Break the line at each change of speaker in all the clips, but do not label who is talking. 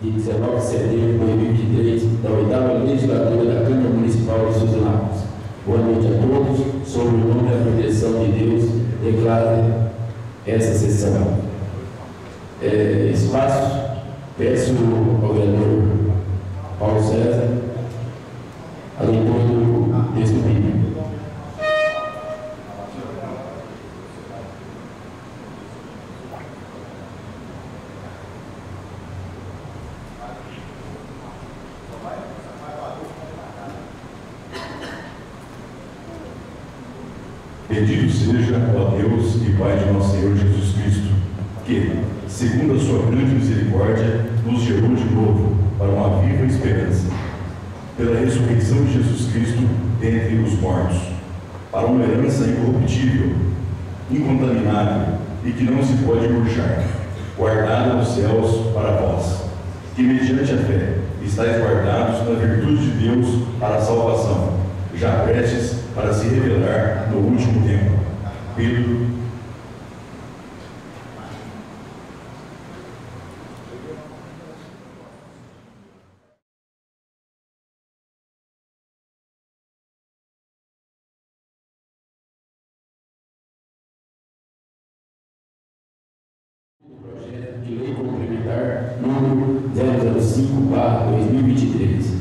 de 19 de setembro de 2023, da 8ª Legislatura da Câmara Municipal de Suzanápolis. Boa noite a todos. Sob o nome da proteção de Deus, declaro essa sessão. Espaço, peço ao vereador Paulo César a leitura do texto bíblico.
Bendito seja, ó Deus e Pai de nosso Senhor Jesus Cristo, que, segundo a sua grande misericórdia, nos gerou de novo para uma viva esperança, pela ressurreição de Jesus Cristo dentre os mortos, para uma herança incorruptível, incontaminável e que não se pode murchar, guardada nos céus para vós, que mediante a fé estáis guardados na virtude de Deus para a salvação, já prestes para se revelar no último tempo. Pedro.
Projeto de Lei Complementar número 005/2023.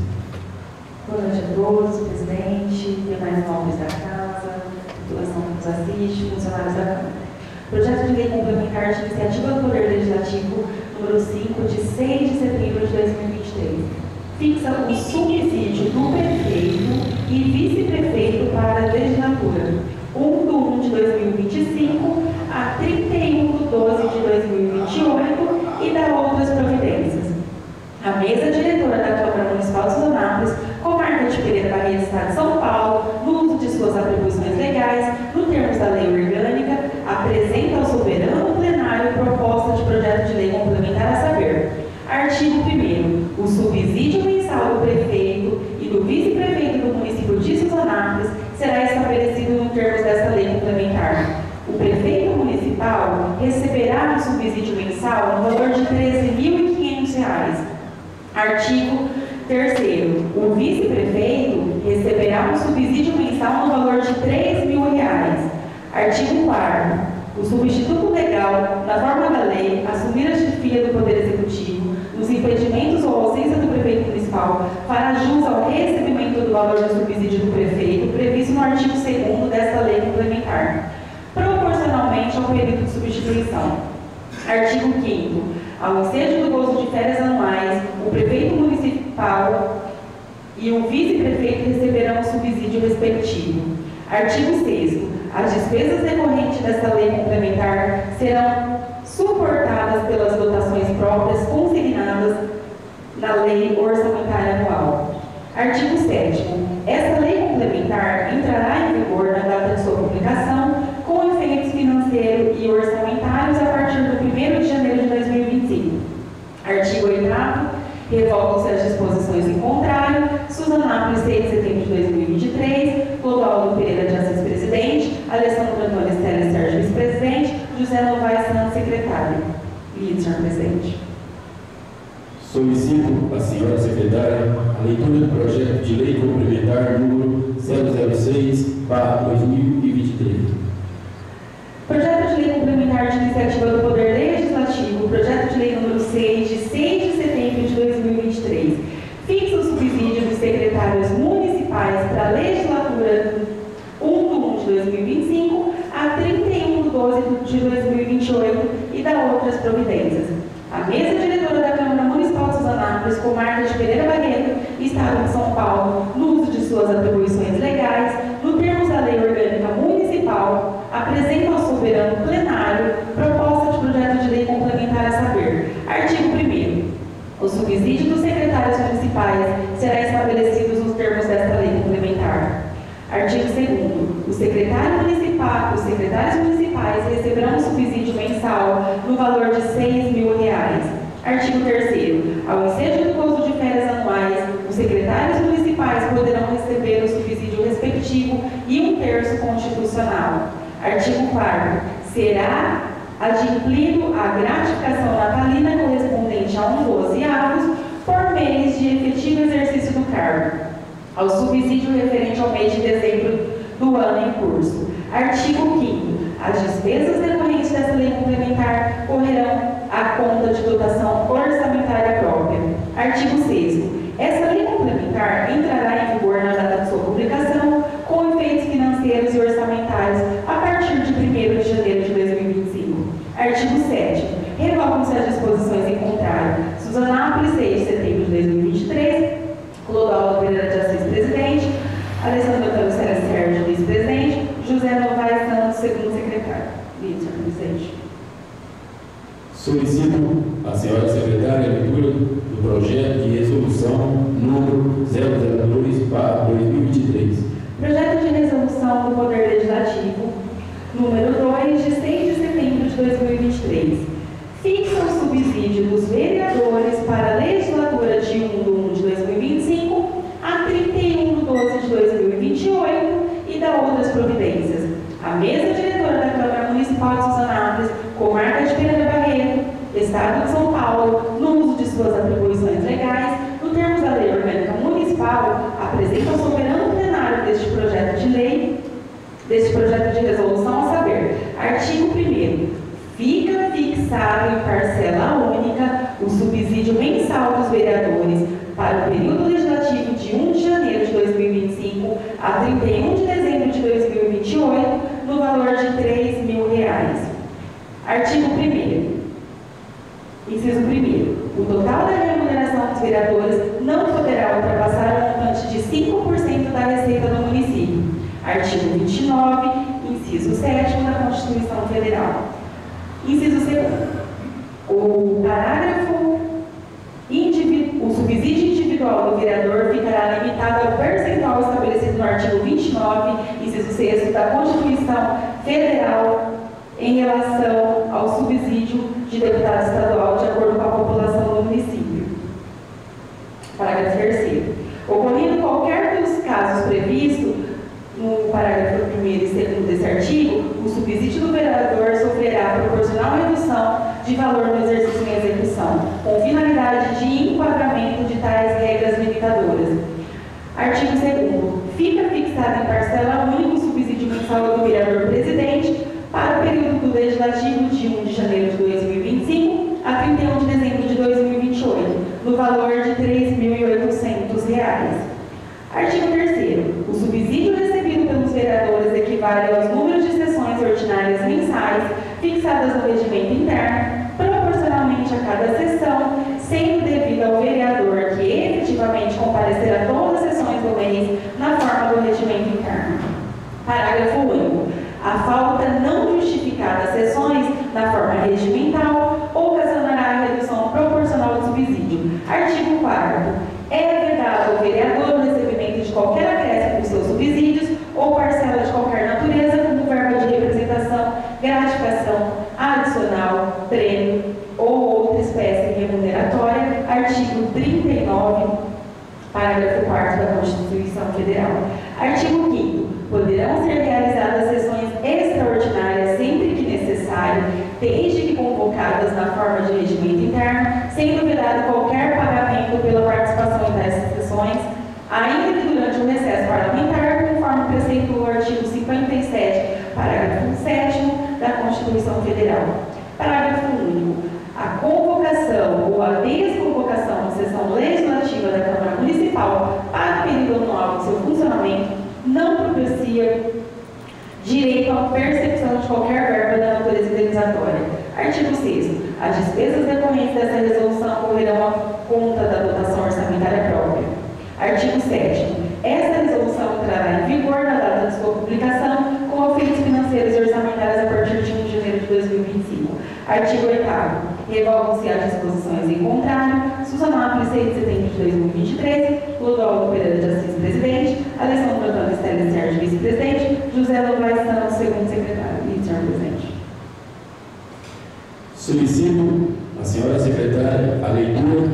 Boa noite a todos, presidente, demais nobres da casa, população que nos assiste, funcionários da Câmara. Projeto de Lei Complementar de Iniciativa do Poder Legislativo número 5, de 6 de setembro de 2023. Fixa o subsídio do prefeito e vice-prefeito para a legislatura 1/1 de 2025 a 31/12 de 2028 e dá outras providências. A mesa diretora da Câmara Municipal de Suzanápolis, comarca de Pereira Barreto, Estado de São Paulo, no uso de suas atribuições legais, no termos da lei orgânica, apresenta ao soberano plenário proposta de projeto de lei complementar a saber: artigo 1º, o subsídio mensal do prefeito e do vice-prefeito do município de Suzanápolis será estabelecido no termos desta lei complementar. O prefeito municipal receberá um subsídio mensal no valor de R$ 13.500. Artigo 3º. O vice-prefeito receberá um subsídio mensal no valor de R$ 3.000. Artigo 4º. O substituto legal, na forma da lei, assumir a chefia do Poder Executivo, nos impedimentos ou ausência do prefeito municipal, fará jus ao recebimento do valor do subsídio do prefeito, previsto no artigo 2º desta lei complementar, proporcionalmente ao período de substituição. Artigo 5º. Ao ensejo do gozo de férias anuais, o prefeito municipal e o vice-prefeito receberão o subsídio respectivo. Artigo 6º. As despesas decorrentes desta lei complementar serão suportadas pelas dotações próprias consignadas na lei orçamentária anual. Artigo 7º. Esta lei complementar entrará em vigor na data de sua publicação, com efeitos financeiros e orçamentários a partir do 1º de janeiro de 2025. Artigo 8º. Revogam-se as disposições em contrário. Suzanápolis, 6 de setembro de 2023. Clodoaldo Pereira de Assis, presidente. Alessandro Antônio Estela Sérgio, vice-presidente. José Novaes Santos, secretário. Lido, senhor presidente.
Solicito à senhora secretária a leitura do projeto de lei complementar número 006/2023.
Projeto de lei complementar de iniciativa do Poder Legislativo, projeto de lei número 6, de 6 de setembro de 2023, fixa o subsídio dos secretários municipais para a legislatura 1/1 de 2025 a 31/12 de 2028 e dá outras providências. A mesa diretora da Câmara Municipal de Suzanápolis, comarca de Pereira Barreto, Estado de São Paulo, no uso de suas atribuições legais, no termos da lei orgânica municipal, apresenta ao soberano plenário proposta de projeto de lei complementar a saber: artigo 1º. O subsídio dos secretários municipais será estabelecido nos termos desta lei complementar. Artigo 2º. Os secretários municipais receberão um subsídio mensal no valor de R$ 6.000. Artigo 3º. Ao ensejo do gozo de férias anuais, os secretários municipais poderão receber o subsídio respectivo e 1/3 constitucional. Artigo 4º. Será adimplido a gratificação natalina correspondente a 1/12 ao subsídio referente ao mês de dezembro do ano em curso. Artigo 5º. As despesas decorrentes dessa lei complementar correrão à conta de dotação orçamentária própria. Artigo 6º. Essa lei complementar entrará em vigor na data de sua publicação, com efeitos financeiros e orçamentários a partir de 1º de janeiro de 2025. Artigo 7º. Revogam-se as disposições em contrário. Suzanápolis, 6 de setembro de 2023, Clodoaldo Pereira de Assis, presidente, Alessandro Antônio Sérgio, vice-presidente, José Novaes Santos, segundo secretário. Senhor presidente.
Solicito à senhora secretária a leitura do projeto de resolução número 002/2023.
Projeto de resolução do Poder Legislativo, número 2, de 6 de setembro de 2023. Fixa o subsídio dos vereadores para a legislatura de 1/1 de 2025 a 31/12 de 2028 e dá outras providências. A mesa diretora da Câmara Municipal de Suzanápolis, comarca de Pereira Barreto, Estado de São Paulo, no uso de suas atribuições legais, no termos da Lei Orgânica Municipal, apresenta ao soberano plenário deste projeto de lei, deste projeto de resolução, a saber, artigo 1º. Fica fixado em parcela única o subsídio mensal dos vereadores para o período legislativo de 1 de janeiro de 2025 a 31 de dezembro de 2028, no valor de R$ 3.000. Artigo 1º. Inciso 1º. O total da remuneração dos vereadores não poderá ultrapassar o montante de 5% da receita do município. Artigo 29, inciso 7º da Constituição Federal. Inciso 2º. O subsídio individual do vereador ficará limitado ao percentual estabelecido no artigo 29, inciso 6º da Constituição Federal em relação ao subsídio de deputado estadual de acordo com a população do município. Parágrafo 3º. Ocorrendo qualquer dos casos previstos no parágrafo 1º e 2º desse artigo, o subsídio do vereador sofrerá proporcional redução de valor no exercício em execução, com finalidade de enquadramento de tais regras limitadoras. Artigo 2º. Fica fixado em parcela única o subsídio mensal do vereador presidente para o período do legislativo de 1 de janeiro de 2025 a 31 de dezembro de 2028, no valor de R$ 3.800. Artigo 3º. O subsídio recebido pelos vereadores equivale aos números de sessões ordinárias mensais fixadas no regimento interno, proporcionalmente a cada sessão, sendo devido ao vereador que efetivamente comparecer a todas as sessões do mês na forma do regimento interno. Parágrafo único. A falta não justificada das sessões na forma regimental ocasionará a redução proporcional do subsídio. Artigo 4º. É vedado ao vereador o recebimento de qualquer acréscimo dos seus subsídios ou parcela de qualquer natureza, como verba de representação, gratificação, adicional, prêmio ou outra espécie remuneratória. Artigo 39, parágrafo 4º da Constituição Federal. Artigo 5º. Poderão ser realizadas sessões extraordinárias sempre que necessário, desde que convocadas na forma de regimento interno, sendo vedado qualquer pagamento pela participação nessas sessões, ainda que durante o recesso parlamentar, conforme preceito do artigo 57, parágrafo 7º da Constituição Federal. Parágrafo único. A convocação ou a desconvocação de sessão legislativa da Câmara Municipal para o período anual do seu funcionamento não propicia direito à percepção de qualquer verba da natureza indenizatória. Artigo 6º. As despesas decorrentes dessa resolução correrão à conta da dotação orçamentária própria. Artigo 7º. Esta resolução entrará em vigor na data de sua publicação, com efeitos financeiros e orçamentários a partir de 1 de janeiro de 2025. Artigo 8º. Revogam-se as disposições em contrário. Suzanápolis, 6 de setembro de 2023, Clodoaldo Pereira de Assis, presidente, Alessandro Antônio Sérgio, vice-presidente, José Novaes Santos, segundo secretário. Senhor presidente.
Solicito à senhora secretária a leitura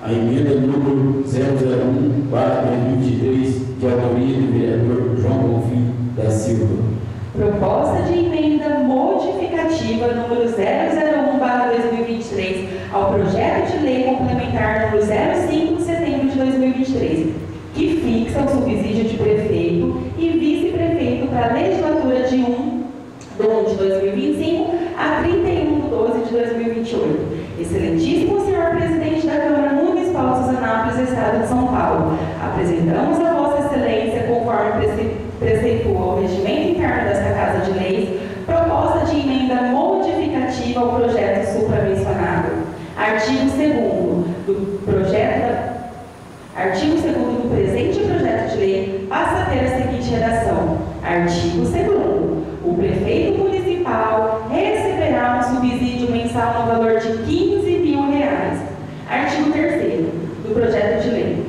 a emenda número 001/2023, de autoria do vereador João Bonfim da Silva.
Proposta de emenda modificativa número 001/2023 ao projeto de lei complementar número 05 de setembro de 2023, que fixa Excelentíssimo senhor presidente da Câmara Municipal de Suzanápolis, Estado de São Paulo, apresentamos a Vossa Excelência, conforme precetua o regimento interno desta Casa de Leis, proposta de emenda modificativa ao projeto supramencionado. Artigo 2º do presente projeto de lei passa a ter a seguinte redação. Artigo 2º. O prefeito municipal receberá um subsídio mensal no valor de R$15.000. Artigo 3º do projeto de lei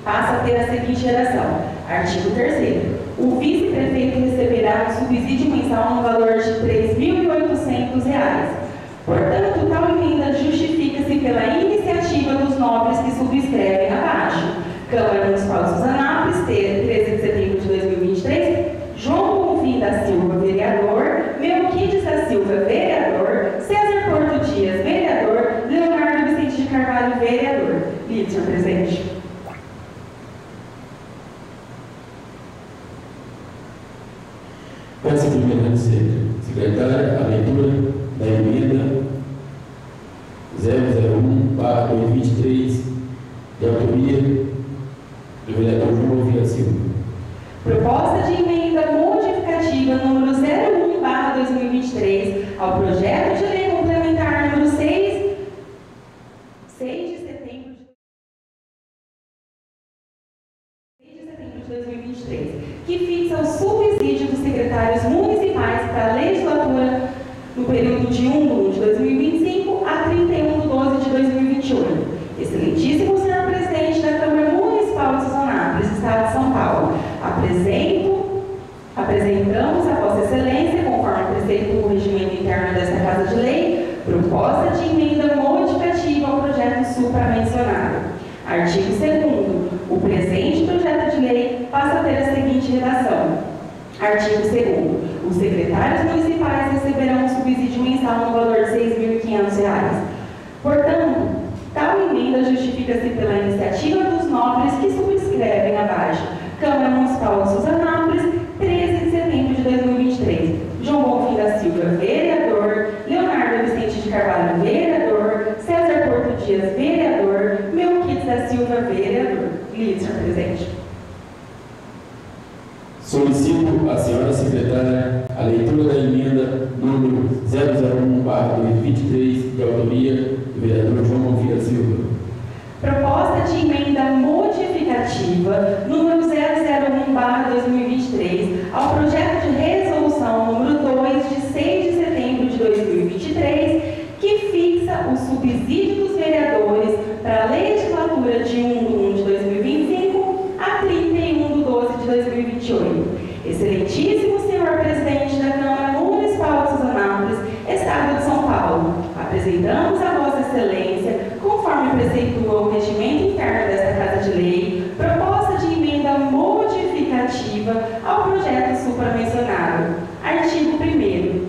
passa a ter a seguinte redação. Artigo 3º. O vice-prefeito receberá um subsídio mensal no valor de R$3.800. Portanto, tal emenda justifica-se pela iniciativa dos nobres que subscrevem abaixo. Câmara Municipal de Suzanápolis, 13 de setembro de 2023, João Bonfim da Silva, vereador, Melquides da Silva, vereador, César Porto Dias, vereador, Leonardo Vicente de Carvalho, vereador. Lido, senhor presidente.
Peço primeiro secretária a leitura da emenda 001/2023, de autoria do vereador João Bonfim da Silva.
Proposta de emenda modificativa número 01/2023 ao projeto de lei complementar número 6 de setembro de 2023, que fixa o subsídio dos secretários municipais para a legislatura no período de 1 de 2025 a 31 de 12 de 2028. Excelentíssimo senhor presidente da Câmara Municipal de Suzanápolis, Estado de São Paulo, apresentamos a Vossa Excelência, conforme preceito o regimento interno desta Casa de Lei, proposta de emenda modificativa ao projeto supramencionado. Artigo 2º. O presente projeto de lei passa a ter a seguinte redação. Artigo 2º. Os secretários municipais receberão um subsídio mensal no valor de R$6.500. Portanto, tal emenda justifica-se pela iniciativa dos nobres que subscrevem abaixo. Câmara Municipal de Suzanápolis, 13 de setembro de 2023. João Bonfim da Silva, vereador, Leonardo Vicente de Carvalho, vereador, César Porto Dias, vereador, Melquides da Silva, vereador. Lido, senhor presidente.
Solicito à senhora secretária a leitura da emenda número 001/2023, de autoria do vereador João Bonfim da Silva.
Proposta de emenda modificativa número 001/2023 ao projeto de resolução número 2 de 6 de setembro de 2023, que fixa o subsídio dos vereadores para a legislatura de 1 de 2025 a 31 de 12 de 2028. Excelentíssimo senhor presidente da Câmara Municipal de Suzanápolis, Estado de São Paulo, apresentamos a Vossa Excelência, conforme preceitua o regimento interno desta Casa de Lei, proposta de emenda modificativa ao projeto supramencionado. Artigo 1º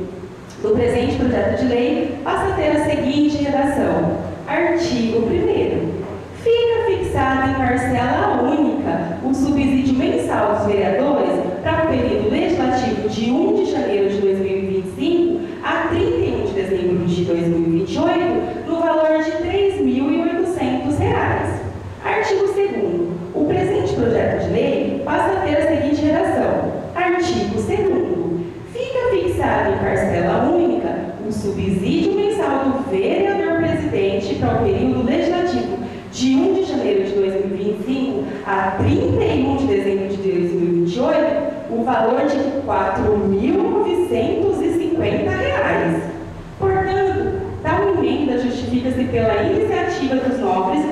do presente projeto de lei passa a ter a seguinte redação. Artigo 1º. Fica fixado em parcela única o subsídio mensal dos vereadores para o período legislativo de 1 de janeiro de 2025 a 31 de dezembro de 2028, no valor de R$3.800. Artigo 2º. O presente projeto de lei passa a ter a seguinte redação. Artigo 2º. Fica fixado em parcela única o subsídio mensal do vereador presidente para o período legislativo de 1 de janeiro de 2025 a 31 de dezembro de 2028, o valor de R$4.950. Portanto, tal emenda justifica-se pela iniciativa dos nobres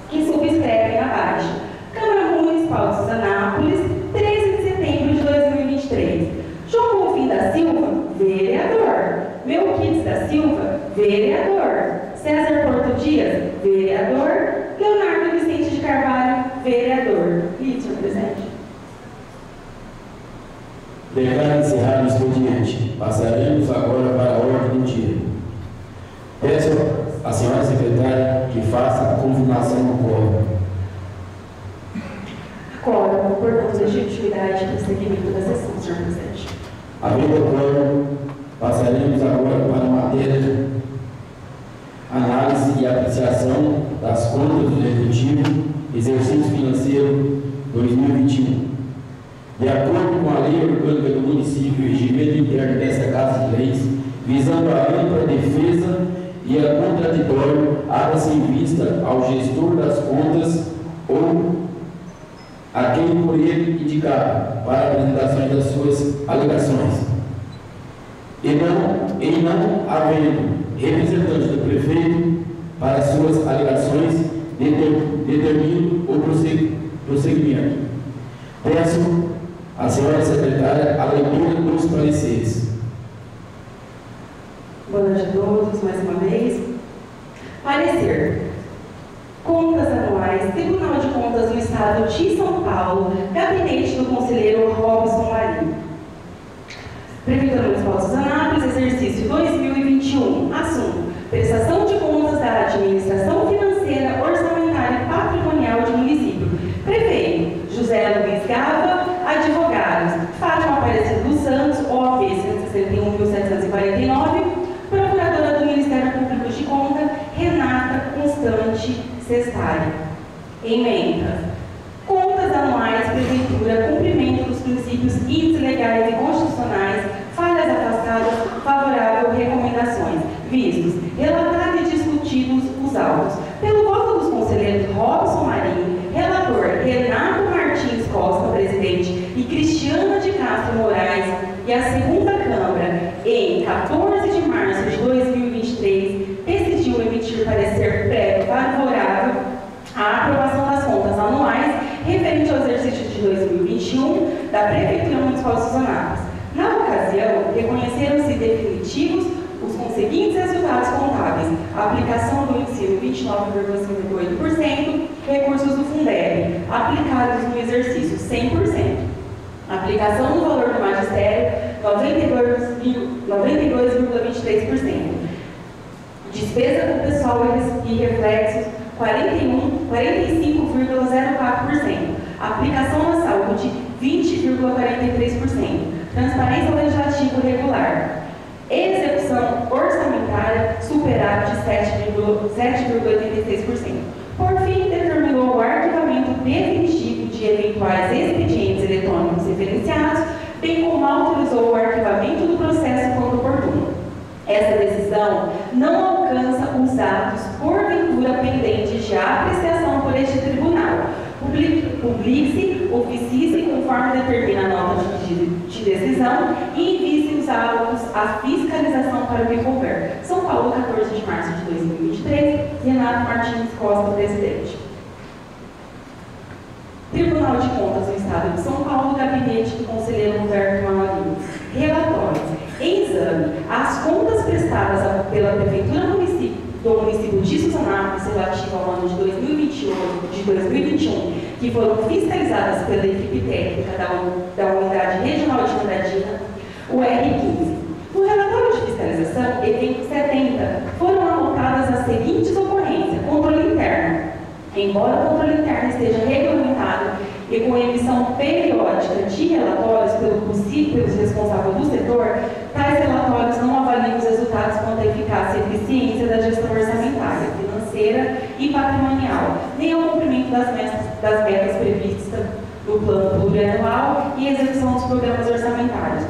que subscrevem abaixo. Câmara Municipal de Suzanápolis, 13 de setembro de 2023. João Bonfim da Silva, vereador. Melquides da Silva, vereador. César Porto Dias, vereador. Leonardo Vicente de Carvalho, vereador. Lido, senhor presidente.
Declaro encerrado o expediente. Passaremos agora para a ordem do dia. Peço à senhora secretária que faça a confirmação do quórum.
Quórum, portanto, legitimidade para o seguimento da sessão, senhor presidente.
Havendo quórum, passaremos agora para a matéria análise exercício financeiro 2021. De acordo com a lei orgânica do município e regimento interno dessa Casa de Leis, visando a ampla defesa e a contraditório, haja-se em vista ao gestor das contas ou a quem por ele indicado para a apresentação das suas alegações. E não havendo representante do prefeito para suas alegações, determino o prosseguimento. Peço à senhora secretária a leitura dos pareceres.
Boa noite a todos, mais uma vez. Parecer. Contas anuais, Tribunal de Contas do Estado de São Paulo, gabinete do conselheiro Robson Marinho. Prefeitura Municipal de Suzanápolis, exercício 2021. Assunto: prestação de contas da administração financeira, orçamentária e patrimonial de município. Prefeito: José Luiz Gava. Advogados: Fátima Aparecido dos Santos, OAB 161.749. Procuradora do Ministério Público de Contas, Renata Constante Cestari. Emendas: contas anuais, prefeitura, cumprimento dos princípios índices legais e constitucionais, falhas afastadas, favorável, recomendações. Vistos, relatado e discutidos os autos. Pelo voto dos conselheiros Robson Marinho, relator Renato Martins Costa, presidente, e Cristiana de Castro Moraes, e a segunda Câmara, em 14 de março de 2023, decidiu emitir parecer prévio favorável à aprovação das contas anuais referente ao exercício de 2021 da Prefeitura Municipal de Suzanápolis. Na ocasião, reconheceram-se definitivos os seguintes resultados contábeis: aplicação do ensino 29,58%, recursos do Fundeb aplicados no exercício 100%, aplicação do valor do magistério 92,23%, despesa com pessoal e reflexos 45,04%, aplicação na saúde 20,43%, transparência legislativa regular, execução orçamentária superávit de 7,86%. Por fim, determinou o arquivamento definitivo de eventuais expedientes eletrônicos referenciados, bem como autorizou o arquivamento do processo quando oportuno. Essa decisão não alcança os atos porventura pendentes de apreciação por este tribunal. Publique-se, oficie-se conforme determina a nota de decisão e envie-se os autos à fiscalização para o que couber. São Paulo, 14 de março de 2023, Renato Martins Costa, presidente. Tribunal de Contas do Estado de São Paulo, gabinete do conselheiro Humberto Malaguinho. Relatórios. Em exame, as contas prestadas pela Prefeitura do município de Suzanápolis relativa ao ano de 2021, que foram fiscalizadas pela equipe técnica da Unidade Regional de Andradina, o R15. No relatório de fiscalização, evento 70, foram anotadas as seguintes ocorrências: controle interno. Embora o controle interno esteja regulamentado e com emissão periódica de relatórios pelos responsáveis do setor, tais relatórios não avaliam os resultados quanto à eficácia e eficiência da gestão orçamentária, financeira e patrimonial, nem ao cumprimento das metas previstas do plano plurianual e execução dos programas orçamentários.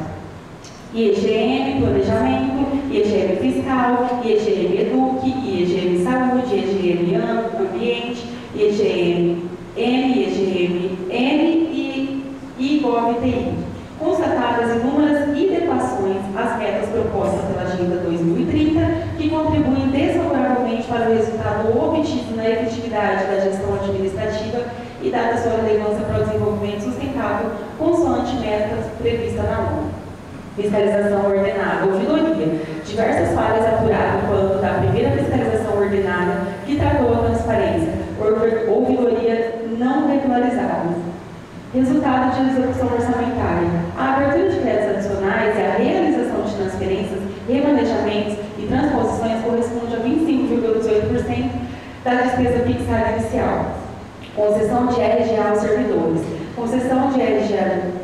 IEGM Planejamento, IEGM Fiscal, IEGM Eduque, IEGM Saúde, IEGM Ambiente, IEGM M, IEGM N e IGOV-TI. Constatadas inúmeras inadequações às metas propostas pela Agenda 2030, que contribuem desfavoravelmente para o resultado obtido na efetividade da gestão administrativa e dada sua relevância para o desenvolvimento sustentável, consoante metas previstas na ONU. Fiscalização ordenada, ouvidoria. Diversas falhas apuradas no âmbito da primeira fiscalização ordenada, que tratou a transparência, ouvidoria não regularizadas. Resultado de execução orçamentária. A abertura de créditos adicionais e a realização de transferências, remanejamentos e transposições corresponde a 25,18% da despesa fixada inicial. Concessão de RGA aos servidores. Concessão de RGA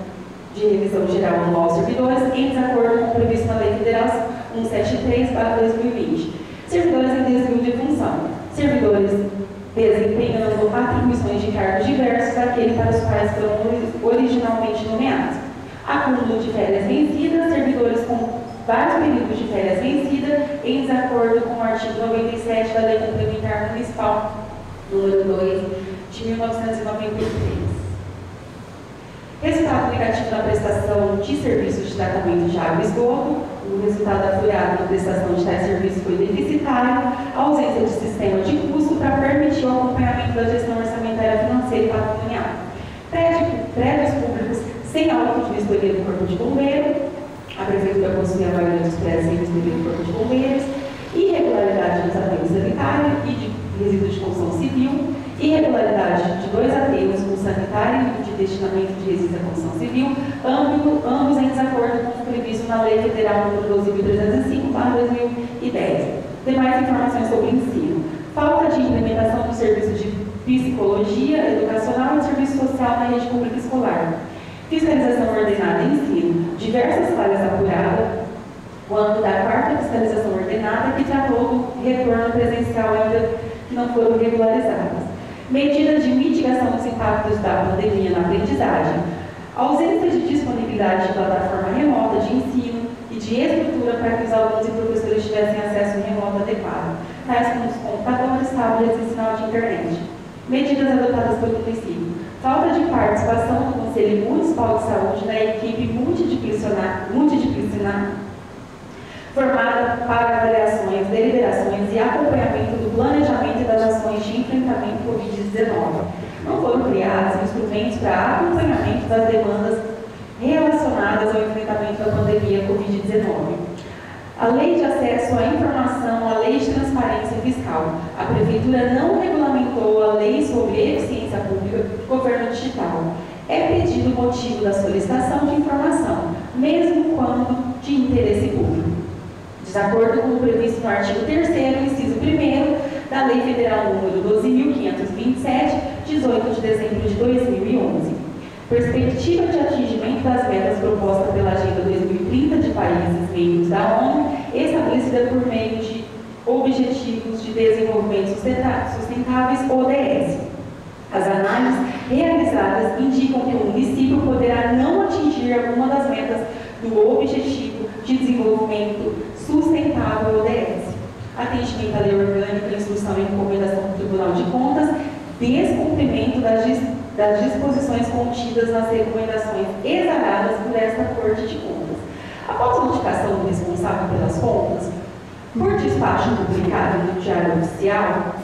de revisão geral anual aos servidores, em desacordo com o previsto na Lei Federal 173/2020. Servidores em desvio de função. Servidores desempenhando atribuições de cargos diversos daquele para os quais foram originalmente nomeados. Acúmulo de férias vencidas, servidores com vários períodos de férias vencidas, em desacordo com o artigo 97 da Lei Complementar Municipal número 2 de 1993. Resultado negativo na prestação de serviços de tratamento de água e esgoto. O resultado apurado na prestação de tais serviços foi deficitário, a ausência de sistema de custo para permitir o acompanhamento da gestão orçamentária financeira e patrimonial. Prédios públicos sem auto de vistoria do Corpo de Bombeiros. A Prefeitura possui a maioria dos prédios sem vistoria do Corpo de Bombeiros. Irregularidade nos aterros sanitários e de resíduos de construção civil. Irregularidade de 2 aterros com sanitário e de destinamento de resíduos da construção civil, ambos em desacordo com o previsto na Lei Federal nº 12.305/2010. Demais informações sobre ensino. Falta de implementação do serviço de psicologia educacional e serviço social na rede pública escolar. Fiscalização ordenada em ensino. Diversas falhas apuradas quanto da 4ª fiscalização ordenada que tratou do retorno presencial ainda que não foram regularizadas. Medidas de mitigação dos impactos da pandemia na aprendizagem. Ausência de disponibilidade de plataforma remota de ensino e de estrutura para que os alunos e professores tivessem acesso remoto adequado, tais como os computadores, tablets e sinal de internet. Medidas adotadas pelo município. Falta de participação do Conselho Municipal de Saúde na equipe multidisciplinar formada para avaliações, deliberações e acompanhamento do planejamento e das ações de enfrentamento ao Covid-19. Não foram criados instrumentos para acompanhamento das demandas relacionadas ao enfrentamento da pandemia Covid-19. A Lei de Acesso à Informação, a Lei de Transparência Fiscal. A Prefeitura não regulamentou a Lei sobre Eficiência Pública do Governo Digital. É pedido o motivo da solicitação de informação, mesmo quando de interesse público. Desacordo com o previsto no artigo 3º, inciso 1º, da Lei Federal nº 12.527, 18 de dezembro de 2011. Perspectiva de atingimento das metas propostas pela Agenda 2030 de países membros da ONU, estabelecida por meio de Objetivos de Desenvolvimento Sustentáveis, ODS. As análises realizadas indicam que o município poderá não atingir alguma das metas do Objetivo de Desenvolvimento Sustentável ODS. Atendimento à lei orgânica, instrução e recomendação do Tribunal de Contas, descumprimento das disposições contidas nas recomendações exaradas por esta Corte de Contas. Após a notificação do responsável pelas contas, por despacho publicado no Diário Oficial,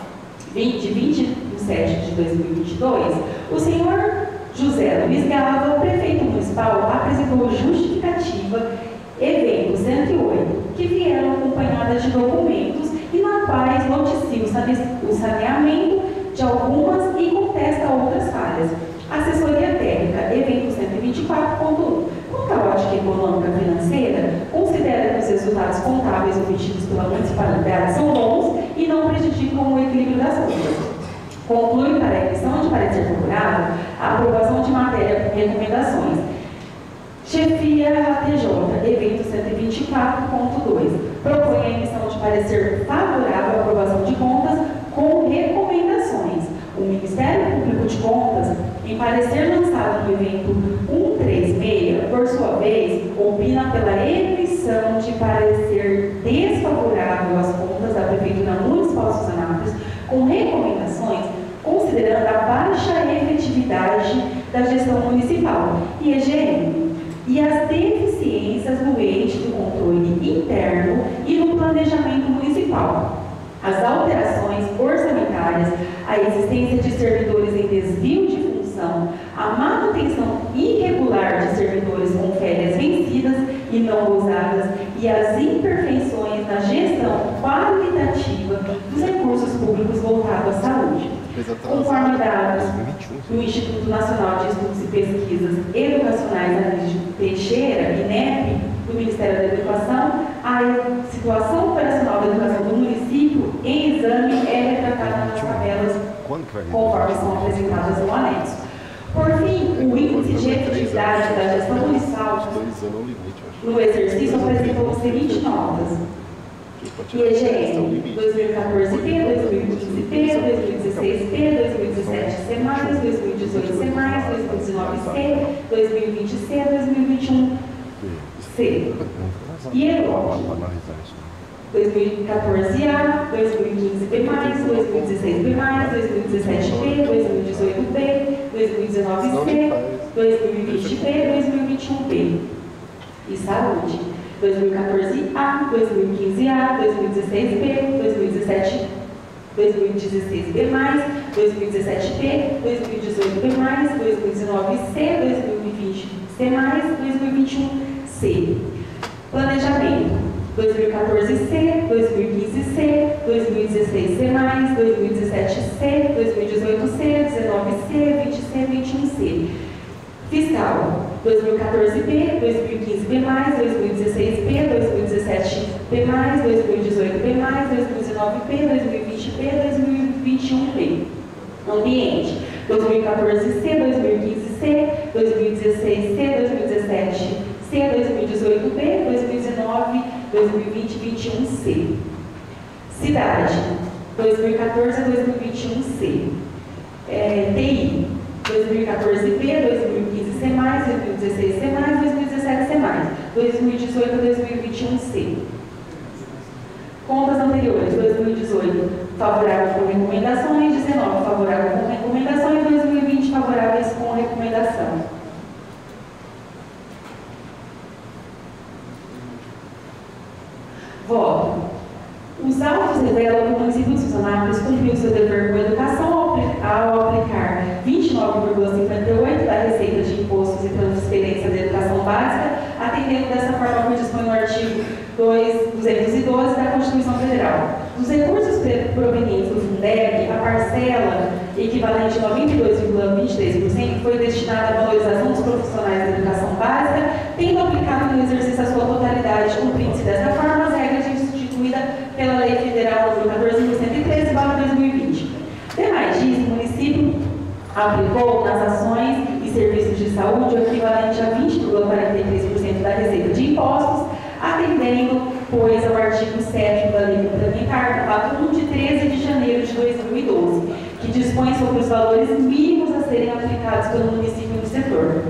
de 20 de 7 de 2022, o senhor José Luiz Gava, prefeito municipal, apresentou justificativa evento 108, que vieram acompanhadas de documentos e na quais noticia o saneamento de algumas e contesta outras falhas. Assessoria técnica, evento 124.1. Quanto à ótica econômica financeira, considera que os resultados contábeis obtidos pela municipalidade são bons e não prejudicam o equilíbrio das contas. Conclui para a emissão de parecer favorável a aprovação de matéria com recomendações. Chefia ATJ, evento 124.2. Propõe a emissão de parecer favorável à aprovação de contas com recomendações. O Ministério Público de Contas, em parecer lançado no evento 136, por sua vez, opina pela emissão de parecer desfavorável às contas da Prefeitura Municipal de Suzanápolis, com recomendações, considerando a baixa efetividade da gestão municipal, IEGM, e as deficiências no ente do controle interno e no planejamento municipal, as alterações orçamentárias, a existência de servidores em desvio de função, a manutenção irregular de servidores com férias vencidas e não usadas e as imperfeições na gestão qualitativa dos recursos públicos voltados à saúde. Conforme dados do Instituto Nacional de Estudos e Pesquisas Educacionais Anísio Teixeira, INEP, do Ministério da Educação, a situação operacional da educação do município em exame é retratada nas tabelas conforme são apresentadas no anexo. Por fim, o índice de efetividade da gestão municipal no exercício apresentou as seguintes notas. IEGM 2014P, 2015P, 2016P, 2017C+, 2018C+, 2019C, 2020C, 2021C. IELOG 2014A, 2015B+, 2016B+, 2017B, 2018B, 2019C, 2020B, 2021B. E Saúde 2014A, 2015A, 2016B, 2016B+, 2017B, 2018B+, 2019C, 2020C+, 2021C. Planejamento 2014C, 2015C, 2016C+, 2017C, 2018C, 19C, 20C, 21C. Fiscal 2014B, 2015B+, 2016B, 2017B+, 2018B+, 2019B, 2020B, 2021B. Ambiente 2014C, 2015C, 2016C, 2017C, 2018B, 2019, 2020, 21C. Cidade 2014 a 2021C. TI 2014B, 2015C+, 2016C+, 2017C+, 2018 a 2021C. Contas anteriores, 2018 favorável com recomendações, 19 favorável com recomendação e 2020 favoráveis com recomendação. Voto. Os autos revelam que o município de Suzanápolis cumpriu seu dever com educação ao aplicar 29,58% da receita de impostos e transferência da educação básica, atendendo dessa forma que dispõe o artigo 212 da Constituição Federal. Dos recursos provenientes do Fundeb, a parcela equivalente a 92,23% foi destinada à valorização dos profissionais da educação básica, tendo aplicado no exercício a sua totalidade, cumprindo-se dessa forma as regras instituídas pela Lei Federal nº 14.113/2020. Demais disso, o município aplicou nas ações e serviços de saúde o equivalente a 20,43% da receita de impostos, atendendo, pois, ao artigo 7º da Lei Complementar 41 de 13 de janeiro de 2012, que dispõe sobre os valores mínimos a serem aplicados pelo município no setor.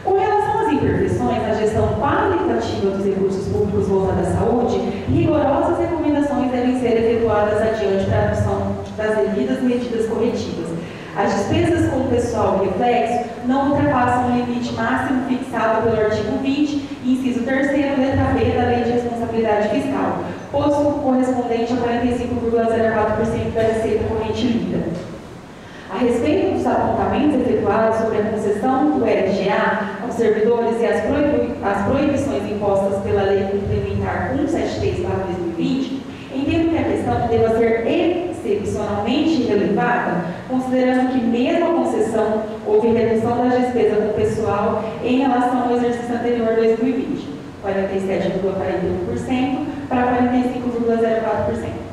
Com relação às imperfeições na gestão qualitativa dos recursos públicos voltados à saúde, rigorosas recomendações devem ser efetuadas adiante para a adoção das devidas medidas corretivas. As despesas com pessoal reflexo não ultrapassam o limite máximo fixado pelo artigo 20, inciso 3º, letra B da Lei de Responsabilidade Fiscal, posto correspondente a 45,04% da receita corrente líquida. A respeito dos apontamentos efetuados sobre a concessão do LGA aos servidores e as proibições impostas pela Lei Complementar 173/2020, entendo que a questão deva ser excepcionalmente relevada, considerando que mesmo a concessão houve redução das despesas com pessoal em relação ao exercício anterior 2020, 47,41% para 45,04%.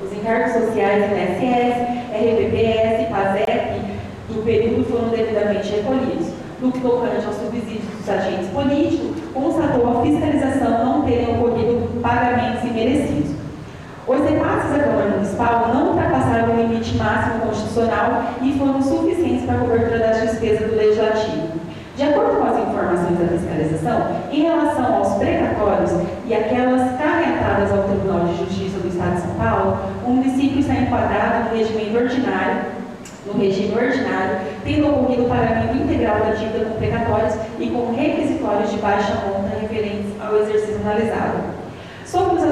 Os encargos sociais do INSS, RPPS, PASEP do período foram devidamente recolhidos. No que tocante aos subsídios dos agentes políticos, constatou a fiscalização não terem ocorrido pagamentos imerecidos. Os repasses à Câmara Municipal não ultrapassaram o limite máximo constitucional e foram suficientes para a cobertura das despesas do Legislativo. De acordo com as informações da fiscalização, em relação aos precatórios e aquelas carreatadas ao Tribunal de Justiça do Estado de São Paulo, o município está enquadrado no regime ordinário, tendo ocorrido o pagamento integral da dívida com precatórios e com requisitórios de baixa monta referentes ao exercício analisado. Sobre os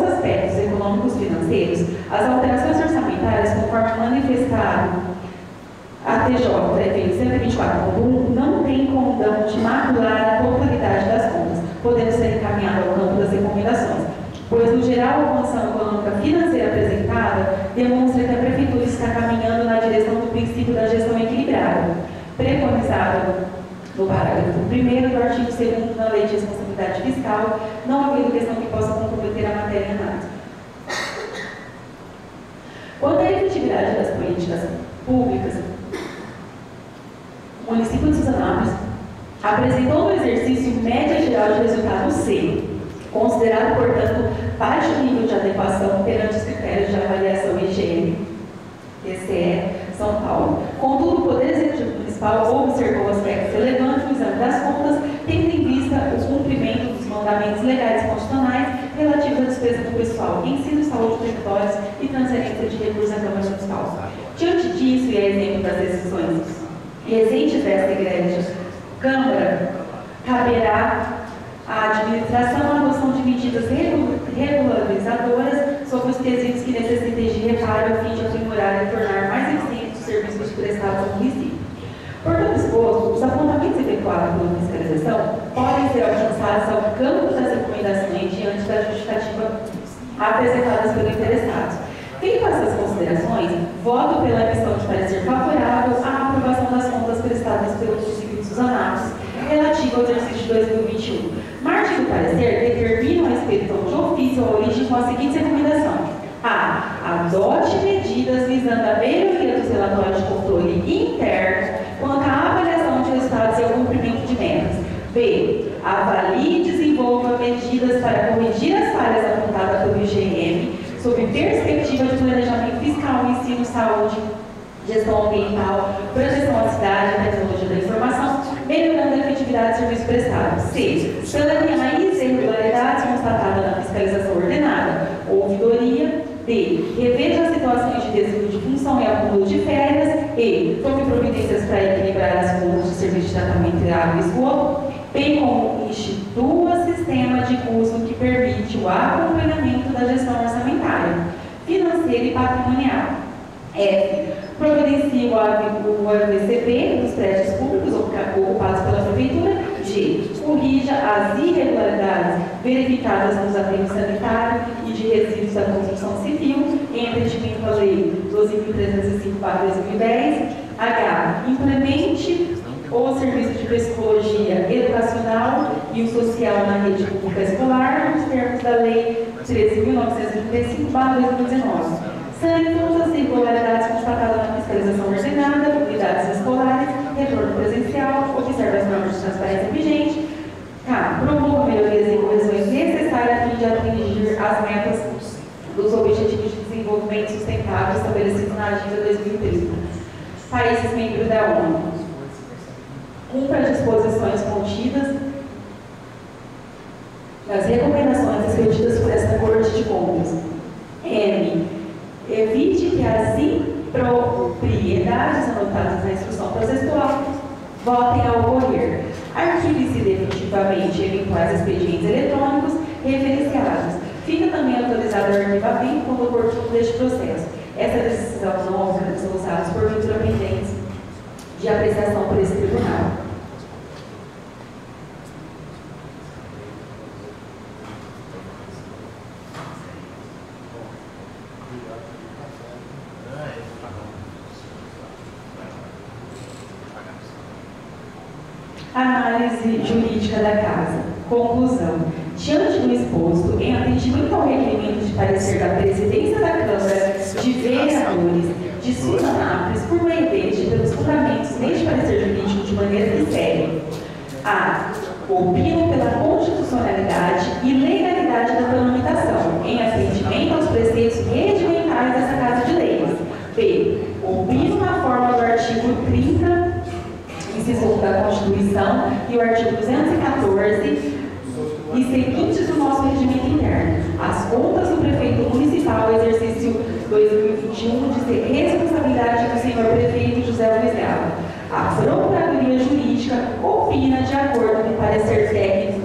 aspectos econômicos financeiros, as alterações orçamentárias, conforme manifestado a TJ, prevê 124.1, não tem condão de macular a totalidade das contas, podendo ser encaminhado ao campo das recomendações, pois, no geral, a condição econômica financeira apresentada demonstra que a Prefeitura está caminhando na direção do princípio da gestão equilibrada, preconizado no parágrafo 1º do artigo 2º da Lei de Responsabilidade Fiscal, não havendo questão que possa comprometer a matéria em análise. Quanto à efetividade das políticas públicas, o município de Suzanápolis apresentou no exercício média geral de resultado C, considerado, portanto, baixo nível de adequação perante os critérios de avaliação IGM, TCE, São Paulo. Contudo, o Poder Executivo Municipal observou aspectos relevantes no exame das contas, tendo em vista o cumprimento dos mandamentos legais e constitucionais relativos à despesa do pessoal, ensino, saúde, territórios e transferência de recursos à Câmara Municipal. Diante disso, e a exemplo das decisões exigentes desta igreja, Câmara, caberá à administração a adoção de medidas regularizadoras sobre os quesitos que necessitem de reparo a fim de aprimorar e tornar mais eficientes os serviços prestados ao município. Por todo exposto, os apontamentos efetuados pela fiscalização podem ser alcançados ao campo das recomendações diante da justificativa apresentadas pelo interessado. Feito essas considerações, voto pela emissão de parecer favorável à aprovação das contas prestadas pelo município de Suzanápolis relativa ao exercício de 2021. Margem do parecer determina a expedição de ofício à origem com a seguinte recomendação: A. Adote medidas visando a melhoria dos relatórios de controle interno quanto à avaliação de resultados e ao cumprimento de metas. B. Avalie e desenvolva medidas para corrigir as falhas apontadas pelo IGM sob perspectiva de planejamento fiscal, ensino, saúde, gestão ambiental, proteção à cidade, tecnologia da informação, melhorando a efetividade do serviço prestado. C. Planear as irregularidades constatadas na fiscalização ordenada. Ouvidoria. D. Reveja as situações de desvio de função e acúmulo de férias. E. Tome providências para equilibrar as contas de serviço de tratamento de água e esgoto, bem como institua sistema de custo que permite o acompanhamento da gestão orçamentária, financeira e patrimonial. F. Providencie o AVCP dos prédios públicos ocupados pela Prefeitura. G. Corrija as irregularidades verificadas nos aterros sanitários e de resíduos da construção civil, em atendimento à Lei 12.305/2010. H. Implemente o serviço de psicologia educacional e o social na rede pública escolar, nos termos da Lei 13.935/2019. Sane todas as irregularidades constatadas na fiscalização ordenada, unidades escolares, retorno presencial, observa as normas de transparência vigente. K. Promova melhorias e correções necessárias a fim de atingir as metas dos Objetivos de Desenvolvimento Sustentável estabelecidos na Agenda 2030. Países membros da ONU. Cumpra as disposições contidas nas recomendações expedidas por esta Corte de Contas. M. Evite que as impropriedades anotadas na instrução processual voltem a ocorrer. Arquive-se definitivamente eventuais expedientes eletrônicos referenciados. Fica também autorizado o arquivamento quando oportuno deste processo. Essa decisão não alcança os atos porventura pendentes de apreciação por esse tribunal. Análise jurídica da Casa. Conclusão. Diante do exposto, em atendimento ao requerimento de parecer da Presidência da Câmara de Vereadores de Suzanápolis, por meio deste, pelos fundamentos deste parecer jurídico de maneira que segue: A. Opino pela constitucionalidade e legalidade da tramitação, em atendimento aos preceitos regimentais dessa Casa de Leis. B. Opino na forma do artigo 30, inciso 1 da Constituição e o artigo 214 e seguintes do nosso regimento interno. As contas do prefeito municipal, exercício 2021, de ser responsabilidade do senhor prefeito José Luiz Galo. A Procuradoria Jurídica opina de acordo com o parecer técnico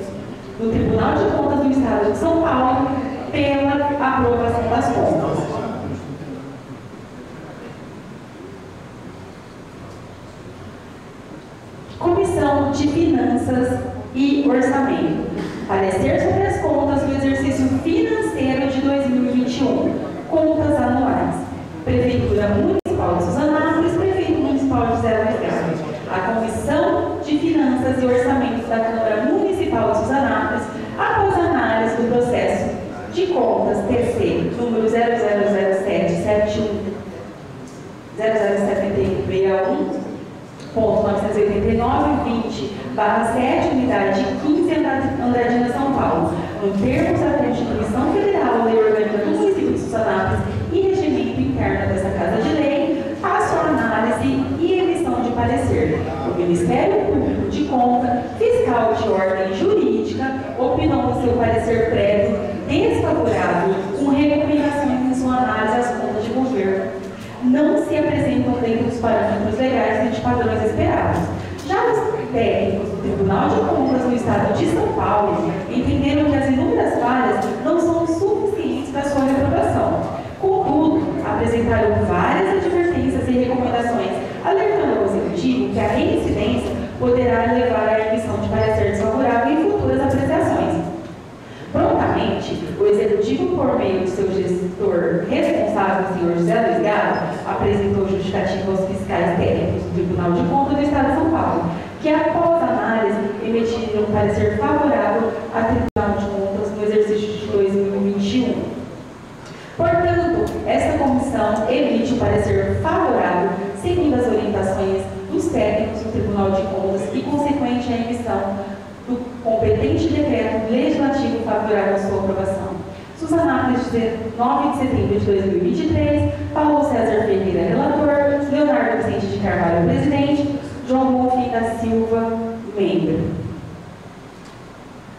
do Tribunal de Contas do Estado de São Paulo pela aprovação das contas. Comissão de Finanças e Orçamento. Parecer sobre as contas do exercício financeiro de 2021. Contas anuais. Prefeitura Municipal de Suzanápolis, Prefeito Municipal de José Luiz Galo. A Comissão de Finanças e Orçamento da Câmara Municipal de Suzanápolis, após análise do processo de contas TC número 000771.989/20/7, unidade 15, Andradina, São Paulo, no termos da Constituição Federal seu parecer prévio desfavorável com recomendações em sua análise às contas de governo não se apresentam dentro dos parâmetros legais e de padrões esperados. Já os técnicos do Tribunal de Contas do Estado de São Paulo entenderam que as inúmeras falhas não são suficientes para sua reprovação. Contudo, apresentaram várias advertências e recomendações, alertando ao Executivo que a reincidência poderá levar à emissão de parecer desfavorável em futuras apreciações. Prontamente, o Executivo, por meio de seu gestor responsável, o senhor José Luiz Galo, apresentou justificativa aos fiscais técnicos do Tribunal de Contas do Estado de São Paulo, que após análise emitiram um parecer favorável ao Tribunal de Contas no exercício de 2021. Portanto, esta comissão emite um parecer favorável, seguindo as orientações dos técnicos do Tribunal de Contas e consequente à emissão do competente decreto legislativo favorável à sua aprovação. Suzanápolis, 9 de setembro de 2023, Paulo César Ferreira, relator, Leonardo Vicente de Carvalho, presidente, João Bonfim da Silva, membro.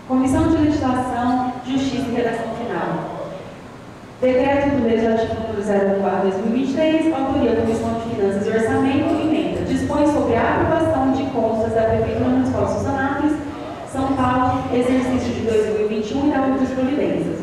Comissão de Legislação, Justiça e Redação Final. Decreto do Legislativo número 01/2023, autoria Comissão de Finanças e Orçamento, emenda. Dispõe sobre a aprovação de contas da Prefeitura Municipal de Suzanápolis, São Paulo, exercício de 2021 e da outras providências.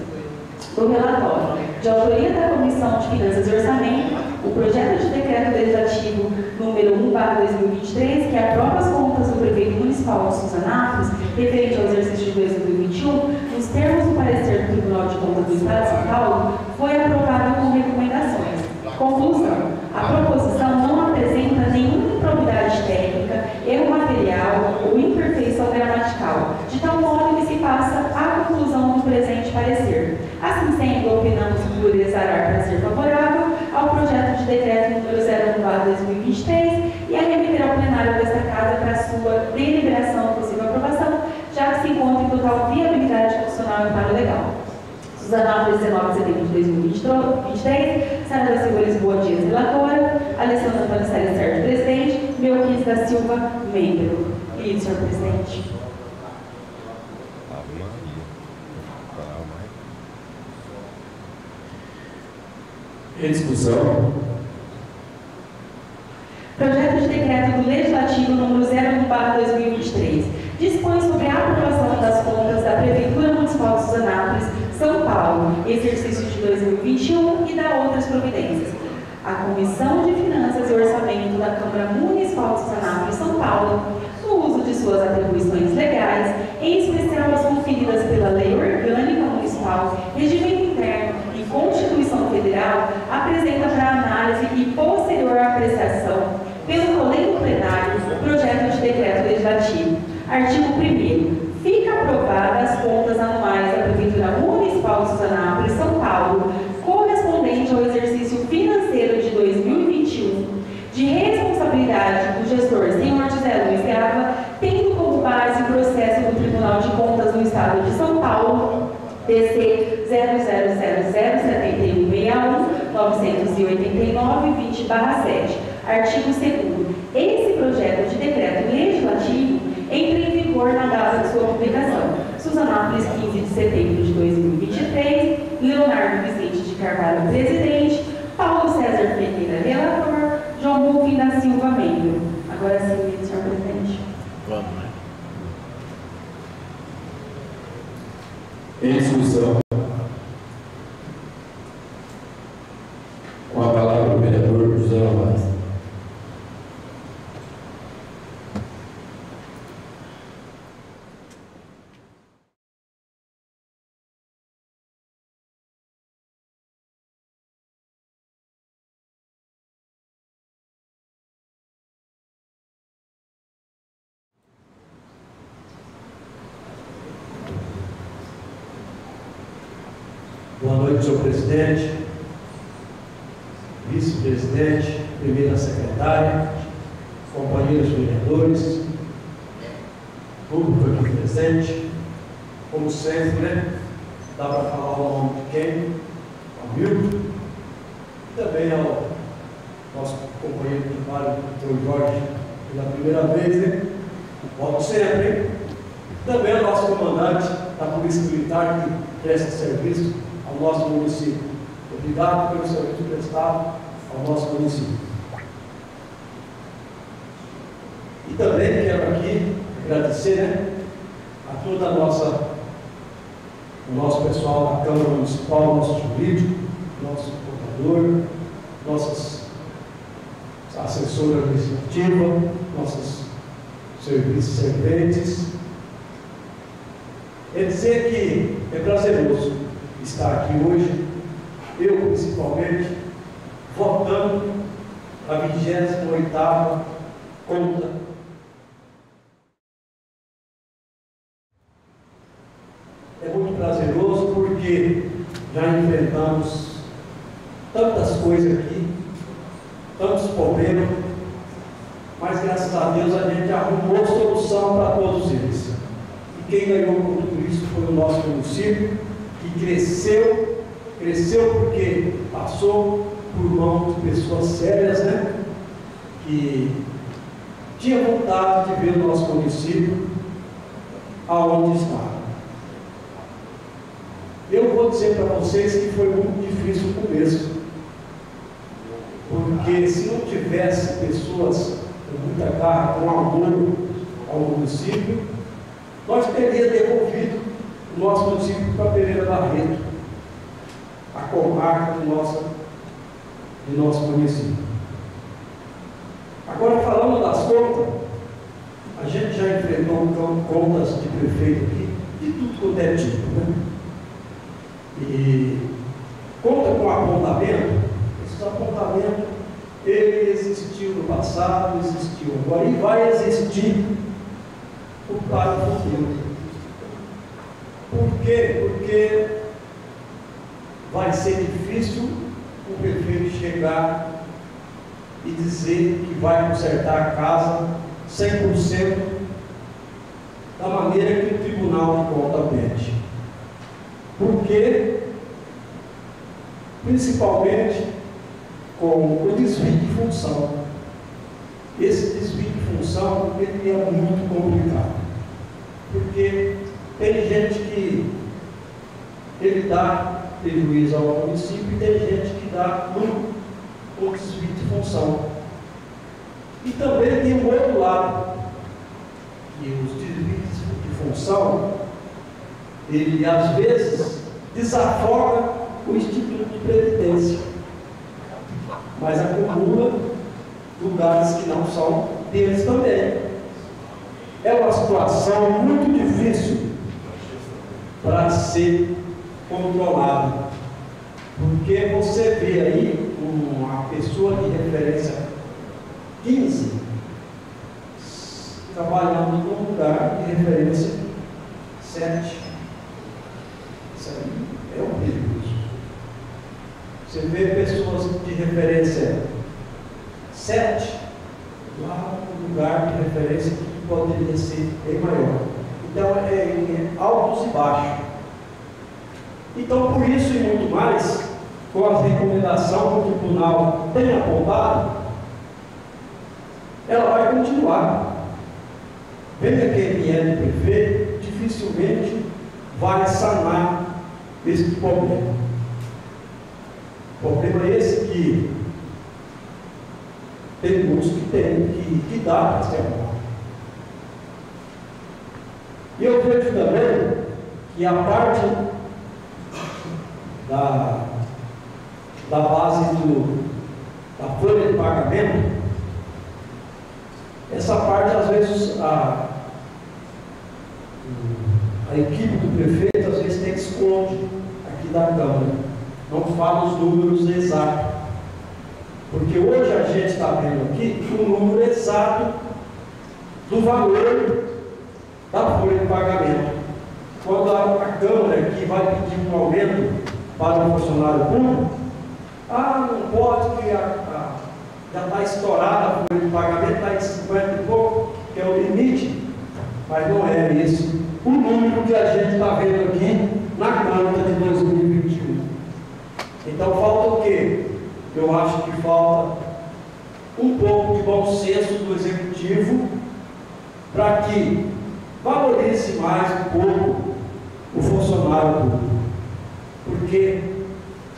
Do relatório, de autoria da Comissão de Finanças e Orçamento, o projeto de decreto legislativo número 1/2023, que aprova as contas do Prefeito Municipal de Suzanápolis, referente ao exercício de 2021, nos termos do parecer do Tribunal de Contas do Estado de São Paulo, foi aprovado com recomendações. Conclusão: a proposição não apresenta nenhuma improbidade técnica, erro material ou imperfeição gramatical, de tal modo que se passa à conclusão do presente parecer. Assim sendo, opinamos por exarar parecer favorável ao projeto de decreto número 01/2023 e a remeter ao plenário desta Casa para sua deliberação e possível aprovação, já que se encontra em total viabilidade constitucional e amparo legal. Suzanápolis, 19 de setembro de 2023, Sara da Silva Lisboa Dias, relatora, Alessandra Antônio Salles Sérgio, presidente, Melquis da Silva, membro. E, senhor presidente.
Em discussão.
Projeto de decreto do Legislativo número 01/2023 dispõe sobre a aprovação das contas da Prefeitura Municipal de Suzanápolis, São Paulo, exercício de 2021 e da outras providências. A Comissão de Finanças e Orçamento da Câmara Municipal de Suzanápolis, São Paulo, no uso de suas atribuições legais, em especial as conferidas pela Lei Orgânica Municipal, Regimento Interno e Constituição Federal, apresenta para análise e posterior apreciação pelo Colégio Plenário o projeto de decreto legislativo. Artigo 1º. Fica aprovadas as contas anuais da Prefeitura Municipal de Suzanápolis, São Paulo, correspondente ao exercício financeiro de 2021, de responsabilidade do gestor senhor José Luiz Galo, tendo como base o processo do Tribunal de Contas do Estado de São Paulo, DC 000071-989-20/7. Artigo 2º. Esse projeto de decreto legislativo entra em vigor na data de sua publicação. Suzanápolis, 15 de setembro de 2023, Leonardo Vicente de Carvalho, presidente, Paulo César Ferreira, relator, João Bonfim da Silva, membro. Agora sim, senhor presidente.
Vamos, né? Em discussão. Com a palavra o vereador José Novaes.
Boa noite, senhor presidente, vice-presidente, primeira secretária, companheiros vereadores, público aqui presente. Como sempre, né? Dá para falar o nome de quem? Ao Milton, e também ao nosso companheiro de trabalho, o Jorge, pela primeira vez, né? Volto sempre, hein? Também ao nosso comandante, da Polícia Militar que presta serviço ao nosso município. Obrigado pelo serviço prestado ao nosso município. E também quero aqui agradecer, né, a toda o nosso pessoal da Câmara Municipal, nosso jurídico, nosso contador, nossas assessoras administrativas, nossos serviços serventes. É dizer que é prazeroso estar aqui hoje, eu principalmente, votando a 28ª conta. É muito prazeroso porque já enfrentamos tantas coisas aqui, tantos problemas, mas graças a Deus a gente arrumou solução para todos eles. E quem ganhou com tudo isso foi o nosso município, que cresceu porque passou por mãos de pessoas sérias, né? Que tinha vontade de ver o nosso município aonde está. Eu vou dizer para vocês que foi muito difícil o começo, porque se não tivesse pessoas com muita garra, com amor ao município, nós teríamos devolvido o nosso município para Pereira Barreto, a comarca do nosso município. Agora, falando das contas, a gente já enfrentou contas de prefeito aqui, de tudo quanto é tipo, né? E conta com apontamento. Esses apontamentos, ele existiu no passado, existiu agora e vai existir para o futuro. Por quê? Porque vai ser difícil o prefeito chegar e dizer que vai consertar a casa 100% da maneira que o Tribunal de Contas pede. Porque, principalmente, com o desvio de função. Esse desvio de função ele é muito complicado. Porque tem gente que ele dá prejuízo ao município e tem gente que dá um desvio de função. E também tem o outro lado, que os desvios de função, ele às vezes desafoga o Instituto de Previdência, mas acumula lugares que não são deles também. É uma situação muito difícil para ser controlada, porque você vê aí uma pessoa de referência 15 trabalhando num lugar de referência 7. Isso aí é horrível. Você vê pessoas de referência 7 lá no lugar de referência que poderia ser bem maior. Então é altos e baixos. Então, por isso e muito mais, com a recomendação que o tribunal tem apontado, ela vai continuar. Venha quem vier de prefeito, dificilmente vai sanar esse problema. O problema é esse que tem muitos que tem que dar para ser amor. E eu vejo também que a parte da base da folha de pagamento, essa parte às vezes a equipe do prefeito às vezes tem esconde aqui da Câmara, não fala os números exatos, porque hoje a gente está vendo aqui o número exato do valor da folha de pagamento. Quando a Câmara aqui vai pedir um aumento para o funcionário público, não pode, que já está estourada a folha de pagamento, está em 50 e pouco, que é o limite, mas não é esse o número que a gente está vendo aqui na conta de 2021. Então falta o quê? Eu acho que falta um pouco de bom senso do Executivo para que valorize mais um pouco o funcionário público. Porque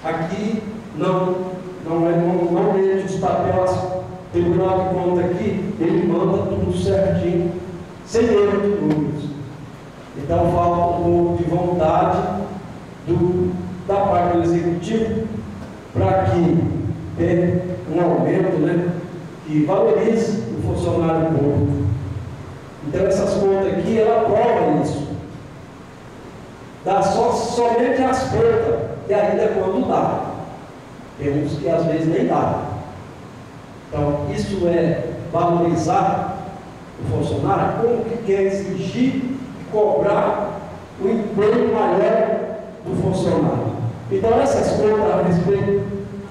aqui não existe os papéis, o Tribunal de Contas aqui, ele manda tudo certinho, sem erro de números. Então falta um pouco de vontade da parte do Executivo para que tenha um aumento, né, que valorize o funcionário público. Então essas contas aqui, ela prova isso. Dá somente as perdas, e ainda quando dá. Tem uns que às vezes nem dá. Então isso é valorizar o funcionário, como que quer exigir e cobrar o emprego maior do funcionário. Então essas contas a respeito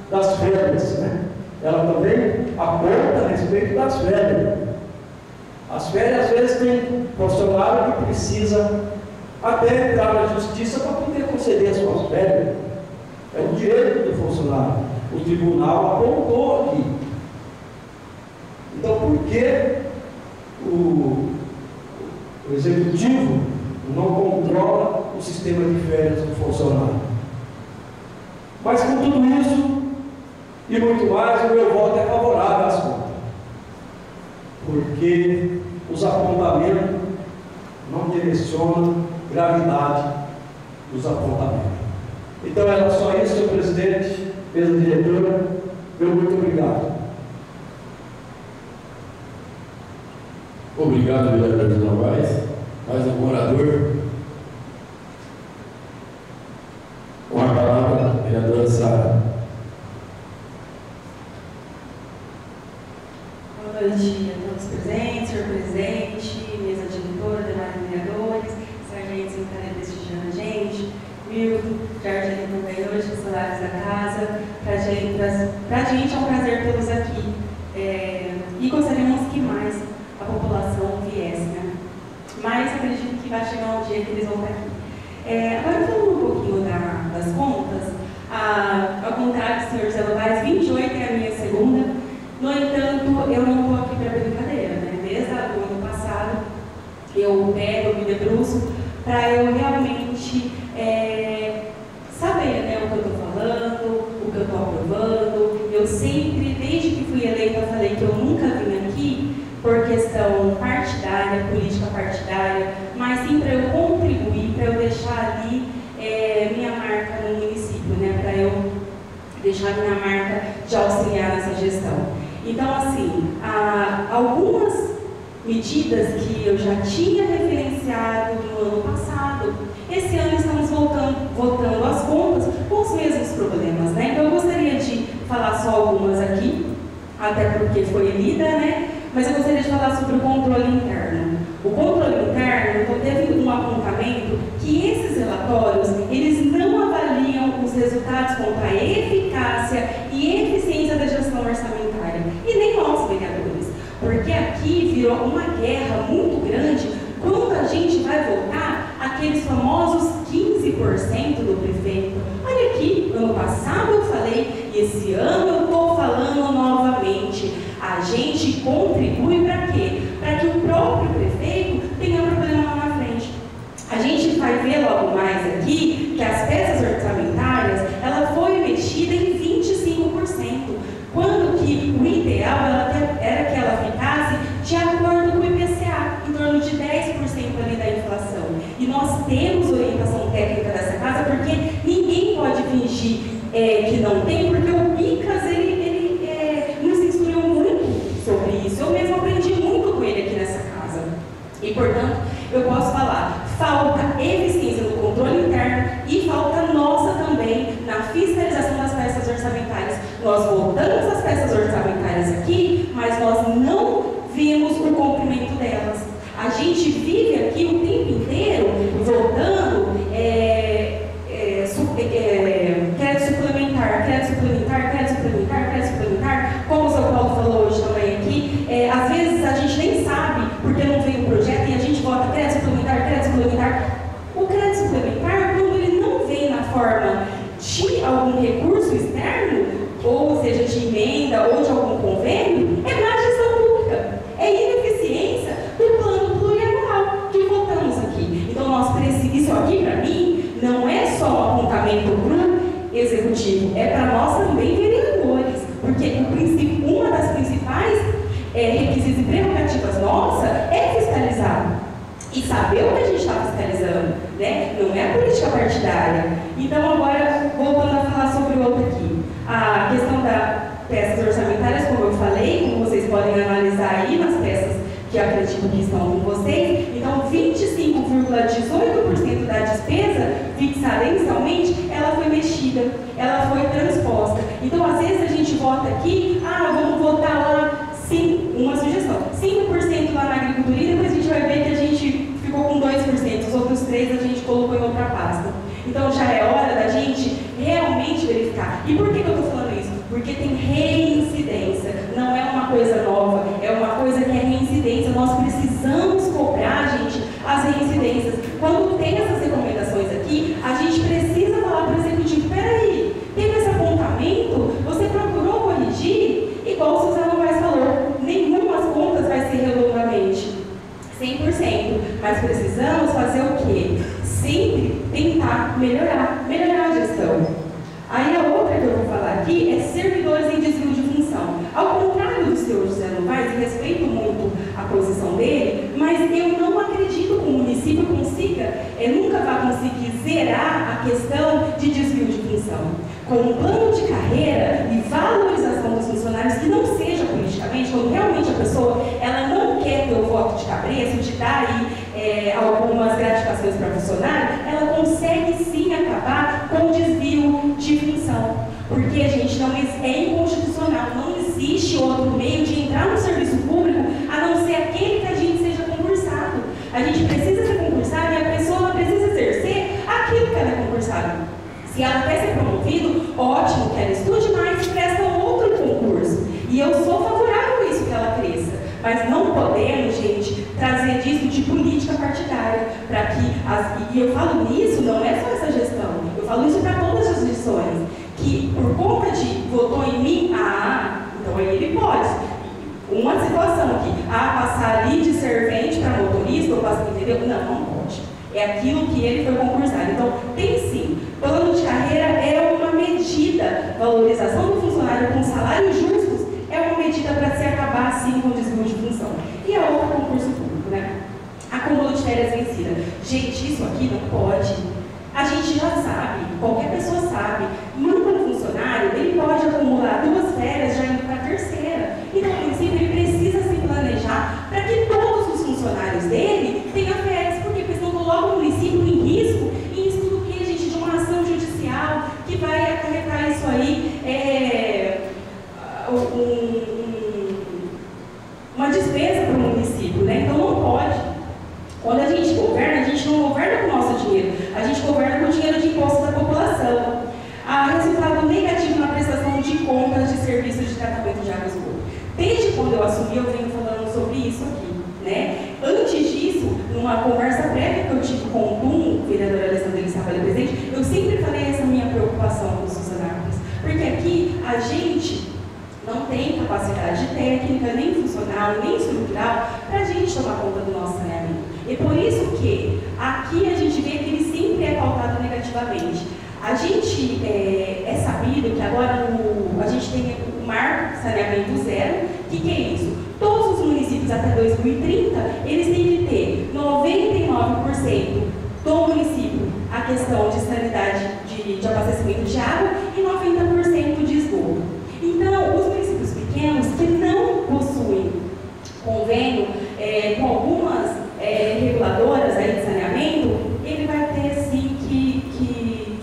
das férias, né? Ela também aponta a respeito das férias. As férias, às vezes, tem funcionário que precisa até entrar na justiça para poder conceder as suas férias. É um direito do funcionário. O tribunal apontou aqui. Então, por que o Executivo não controla o sistema de férias do funcionário? Mas, com tudo isso e muito mais, o meu voto é favorável às contas. Porque os apontamentos não direcionam gravidade dos apontamentos. Então era só isso, senhor presidente, mesa diretora. Meu muito obrigado.
Obrigado, vereador de Novaes. Mais um orador. Com a palavra, a vereadora Sara.
Boa noite a todos presentes, senhor presidente, mesa diretora, demais vereadores, sargentos em cadeia prestigiando a gente, Milton, Jardim acompanhadores, funcionários da casa. Para a gente é um prazer tê-los aqui. E gostaríamos que mais a população viesse, né? Mas acredito que vai chegar um dia que eles vão estar aqui. Agora, falando um pouquinho das contas, ao contrário do senhor José Novaes, 28 é a minha segunda. No entanto, eu não estou aqui para brincadeira, né? Desde o ano passado, eu me debruço para eu realmente saber, né, o que eu estou falando, o que eu estou aprovando. Eu sempre, desde que fui eleita, falei que eu nunca vim aqui por questão partidária, política partidária, mas sim para eu contribuir, para eu deixar ali minha marca no município, né? Para eu deixar minha marca de auxiliar nessa gestão. Então, assim, algumas medidas que eu já tinha referenciado no ano passado, esse ano estamos voltando às contas com os mesmos problemas, né? Então, eu gostaria de falar só algumas aqui, até porque foi lida, né? Mas eu gostaria de falar sobre o controle interno. O controle interno, então, teve um apontamento que esses relatórios, eles não avaliam os resultados quanto à eficácia e eficiência da gestão orçamentária. E nem nós, vereadores, porque aqui virou uma guerra muito grande quando a gente vai votar aqueles famosos 15% do prefeito. Olha aqui, ano passado eu falei, e esse ano eu estou falando novamente. A gente contribui para quê? Para que o próprio prefeito tenha problema lá na frente. A gente vai ver logo mais aqui que as peças orçamentárias, ela foi mexida em 25%, quando que o ideal era que ela ficasse de acordo com o IPCA, em torno de 10% ali da inflação. E nós temos orientação técnica dessa casa, porque ninguém pode fingir que não tem, porque o PICAS, ele nos instruiu muito sobre isso. Eu mesmo aprendi muito com ele aqui nessa casa. E, portanto, eu posso falar, falta eficiência no controle interno e falta nossa também na fiscalização das peças orçamentárias. Nós votamos as peças orçamentárias aqui, mas nós não vimos o cumprimento delas. A gente vive aqui o tempo inteiro votando crédito suplementar, como o São Paulo falou hoje também aqui. Às vezes a gente nem sabe porque não vem o projeto e a gente vota crédito suplementar. O crédito suplementar, quando ele não vem na forma de algum recurso externo, ou seja, de emenda ou de algum convênio, é má gestão pública, é ineficiência do plano plurianual que votamos aqui. Então, isso aqui, para mim, não executivo, é para nós também vereadores, porque uma das principais requisitos e prerrogativas nossa é fiscalizar e saber o que a gente está fiscalizando, né? Não é a política partidária. Então, agora, voltando a falar sobre o outro aqui, a questão das peças orçamentárias, como eu falei, como vocês podem analisar aí nas peças que eu acredito que estão com vocês, então 25,18% da despesa fixada inicialmente, ela foi mexida, ela foi transposta. Então, às vezes a gente vota aqui, vamos votar lá, sim, uma sugestão, 5% lá na agricultura, e depois a gente vai ver que a gente ficou com 2%, os outros 3% a gente colocou em outra pasta. Então, já é hora da gente realmente verificar. E por que eu estou falando isso? Porque tem reincidência, não é uma coisa nova, é uma coisa que é reincidência. Nós precisamos cobrar, gente, as reincidências. Quando tem essas recomendações aqui, a gente precisa falar para o executivo: peraí, teve esse apontamento, você procurou corrigir? Igual o Suzano Vaz falou, nenhuma das contas vai ser redondamente 100%, mas precisamos fazer o quê? Sempre tentar melhorar a gestão. Aí a outra que eu vou falar aqui é servidores em desvio de função. Ao contrário do senhor José Novaes, e respeito muito a posição dele, mas eu não acredito que o município consiga, nunca vai conseguir zerar a questão de desvio de função. Com um plano de carreira e valorização dos funcionários que não seja politicamente, quando realmente a pessoa ela não quer ter o voto de cabresto, de dar aí algumas gratificações para funcionário, ela consegue sim acabar com o desvio de função. Porque, gente, não é inconstitucional, não existe outro meio de entrar no serviço público a não ser aquele que a gente seja concursado. A gente precisa ser concursado e a pessoa precisa exercer aquilo que ela é concursada. Se ela quer ser promovido, ótimo, que ela estude mais e presta outro concurso. E eu sou favorável a isso, que ela cresça. Mas não podemos, gente, trazer disso de política partidária. E eu falo nisso, não é só essa gestão. Eu falo isso para todas as gestões. Que por conta de votou em mim, então aí ele pode. Uma situação aqui, passar ali de servente para motorista, ou passar, entendeu? Não pode. É aquilo que ele foi concursado. Então, tem sim. Plano de carreira é uma medida, valorização do funcionário com salários justos é uma medida para se acabar sim com o desvio de função. E a outra, concurso público, né? Acúmulo de férias vencidas. Gente, isso aqui não pode. A gente já sabe, qualquer pessoa sabe, um funcionário, ele pode acumular 2 férias já indo para a 3ª. Então, o município ele precisa se planejar para que todos os funcionários dele tenham férias, porque senão coloca o município em risco, e isso tudo que, gente, de uma ação judicial que vai acarretar isso aí, uma despesa para o município, né? Então não pode. Quando a gente não governa com o nosso dinheiro, a gente governa com o dinheiro de imposto da população. Resultado negativo na prestação de contas de serviços de tratamento de água e esgoto. Desde quando eu assumi, eu venho falando sobre isso aqui, né? Antes disso, numa conversa prévia que eu tive com o vereador Alessandro, ele estava ali presente, eu sempre falei essa minha preocupação com os funcionários. Porque aqui a gente não tem capacidade técnica, nem funcional, nem estrutural para a gente tomar conta do nosso saneamento. E por isso que aqui a gente vê que ele sempre é pautado negativamente. A gente é sabido que agora a gente tem o Marco Saneamento Zero. O que é isso? Todos os municípios até 2030, eles têm que ter 99% do município a questão de sanidade, de abastecimento de água e 90% de esgoto. Então, os municípios pequenos que não possuem convênio com algumas reguladoras aí de saneamento, ele vai ter sim que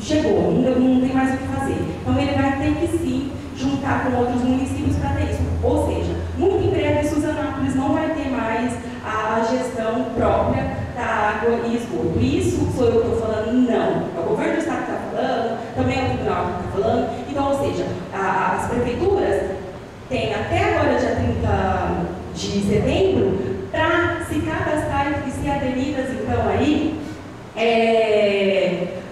chegou, não tem mais o que fazer. Então ele vai ter que sim juntar com outros municípios para ter isso. Ou seja, muito em breve Suzanópolis não vai ter mais a gestão própria da água e esgoto. Isso sou eu que estou falando? Não. É o governo do estado que está falando, também é o tribunal que está falando. Então, ou seja, as prefeituras têm até agora, dia 30 de setembro, para se cadastrar e ser aderidas, então, aí,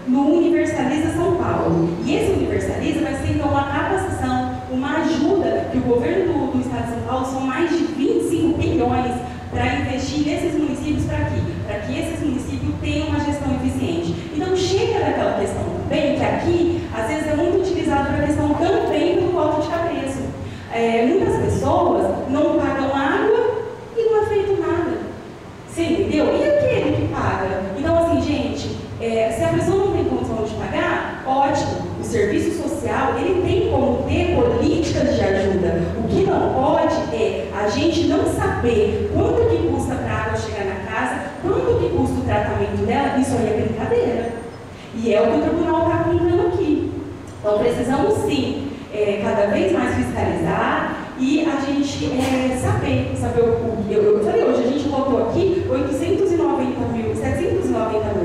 no Universaliza São Paulo. E esse Universaliza vai ser, então, uma capacitação, uma ajuda que o governo do estado de São Paulo, são mais de 25 bilhões para investir nesses municípios para quê? Para que esses municípios tenham uma gestão eficiente. Então, chega daquela questão também, que aqui, às vezes, é muito utilizado muitas pessoas não pagam água e não é feito nada. Você entendeu? E aquele que paga? Então, assim, gente, se a pessoa não tem condição de pagar, ótimo. O serviço social, ele tem como ter políticas de ajuda. O que não pode é a gente não saber quanto que custa para a água chegar na casa, quanto que custa o tratamento dela. Isso aí é brincadeira. E é o que o tribunal está cumprindo aqui. Então, precisamos sim, cada vez mais fiscalizar e a gente saber o que. Eu falei hoje, a gente botou aqui 790 mil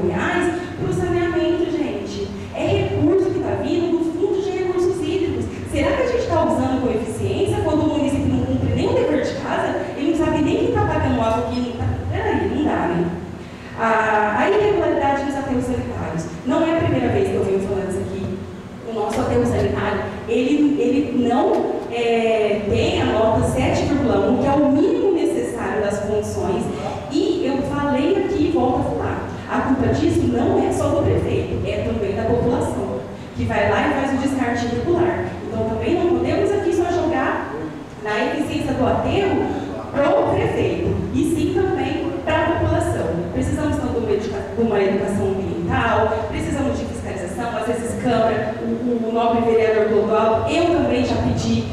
reais para o saneamento, gente. É recurso que está vindo do Fundo de Recursos Hídricos. Será que a gente está usando com eficiência quando o município não cumpre nem o dever de casa? Ele não sabe nem quem está pagando algo que não está. Peraí, não dá, né? A irregularidade nos aterros sanitários. Não é a primeira vez que eu venho falando isso aqui. O nosso aterro sanitário, ele não tem a nota 7,1, que é o mínimo necessário das condições. E eu falei aqui e volto a falar. A culpa disso não é só do prefeito, é também da população, que vai lá e faz o descarte irregular. Então também não podemos aqui só jogar na eficiência do aterro para o prefeito, e sim também para a população. Precisamos tanto de uma educação ambiental, precisamos de fiscalização, às vezes câmara, o nobre vereador Clodoaldo, eu também já pedi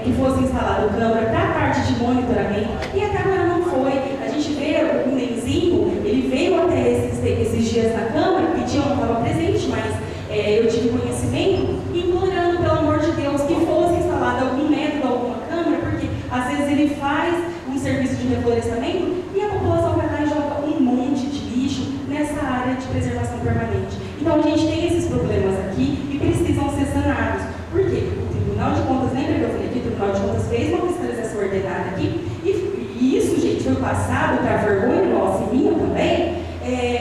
que fosse instalado câmara para a parte de monitoramento, e até agora não foi. A gente vê o Nenzinho, ele veio até esses dias na câmara, pediu, não estava presente, mas eu tive conhecimento, implorando, pelo amor de Deus, que fosse instalado algum método, alguma câmara, porque às vezes ele faz um serviço de reflorestamento e a população vai lá e joga um monte de lixo nessa área de preservação permanente. Então a gente tem esses problemas aqui e precisam ser sanados. Por quê? O Tribunal de Contas, lembra que eu falei que o Tribunal de Contas fez uma fiscalização ordenada aqui, e isso, gente, foi passado para vergonha nossa e minha também,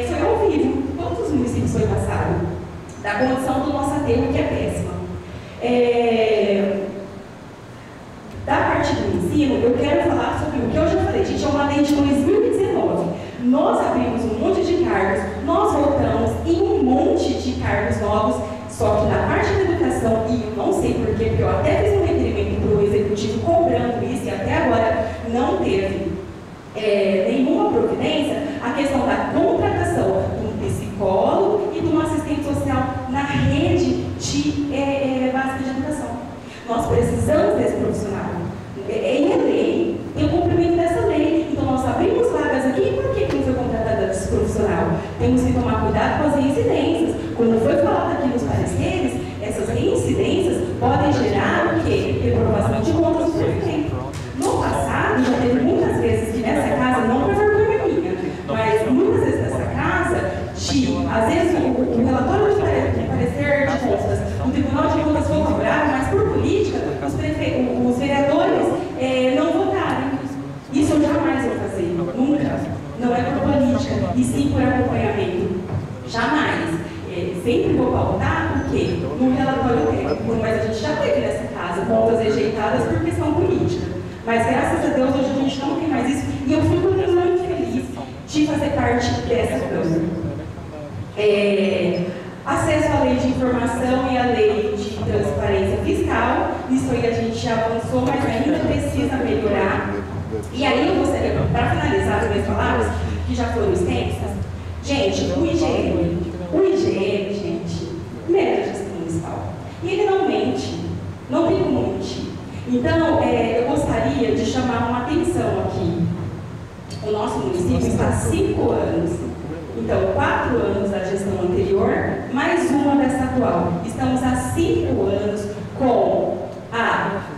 foi ao vivo. Todos os municípios foi passado da condição do nosso aterro, que é péssima. Da parte do ensino, eu quero falar sobre o que eu já falei. Gente, é uma lei de 2019. Nós abrimos um monte de cargos, nós votamos em um monte de cargos novos, só que na parte da educação, e eu não sei porquê, porque eu até fiz um requerimento para o executivo cobrando isso, e até agora não teve nenhuma providência, a questão da contratação de um psicólogo e de um assistente social na rede básica de educação. Nós precisamos desse profissional. É lei, tem o cumprimento dessa lei. Então, nós abrimos vagas aqui, e por que não foi contratado esse profissional? Temos que tomar cuidado com as reincidências. Como foi falado aqui nos pareceres, essas reincidências podem gerar o quê? Reprovação de contas do prefeito. No passado, já teve muitas vezes que nessa casa, não por vergonha minha, mas muitas vezes nessa casa, às vezes o relatório de parecer de contas, o Tribunal de Contas foi cobrado, mas por política, os vereadores não votarem. Isso eu jamais vou fazer, nunca. Não é por política, e sim por acompanhamento. Jamais. Sempre vou pautar o quê? No relatório técnico, mas a gente já teve nessa casa contas rejeitadas por questão política. Mas graças a Deus hoje a gente não tem mais isso, e eu fico muito feliz de fazer parte dessa Câmara. Acesso à lei de informação e à lei de transparência fiscal, isso aí a gente já avançou, mas ainda precisa melhorar. E aí eu gostaria, para finalizar as minhas palavras, que já foram extensas, gente, o IGM, gente, mede a gestão municipal. E ele não mente, não tem como mentir. Então, eu gostaria de chamar uma atenção aqui. O nosso município está há 5 anos. Então, 4 anos da gestão anterior, mais uma dessa atual. Estamos há 5 anos com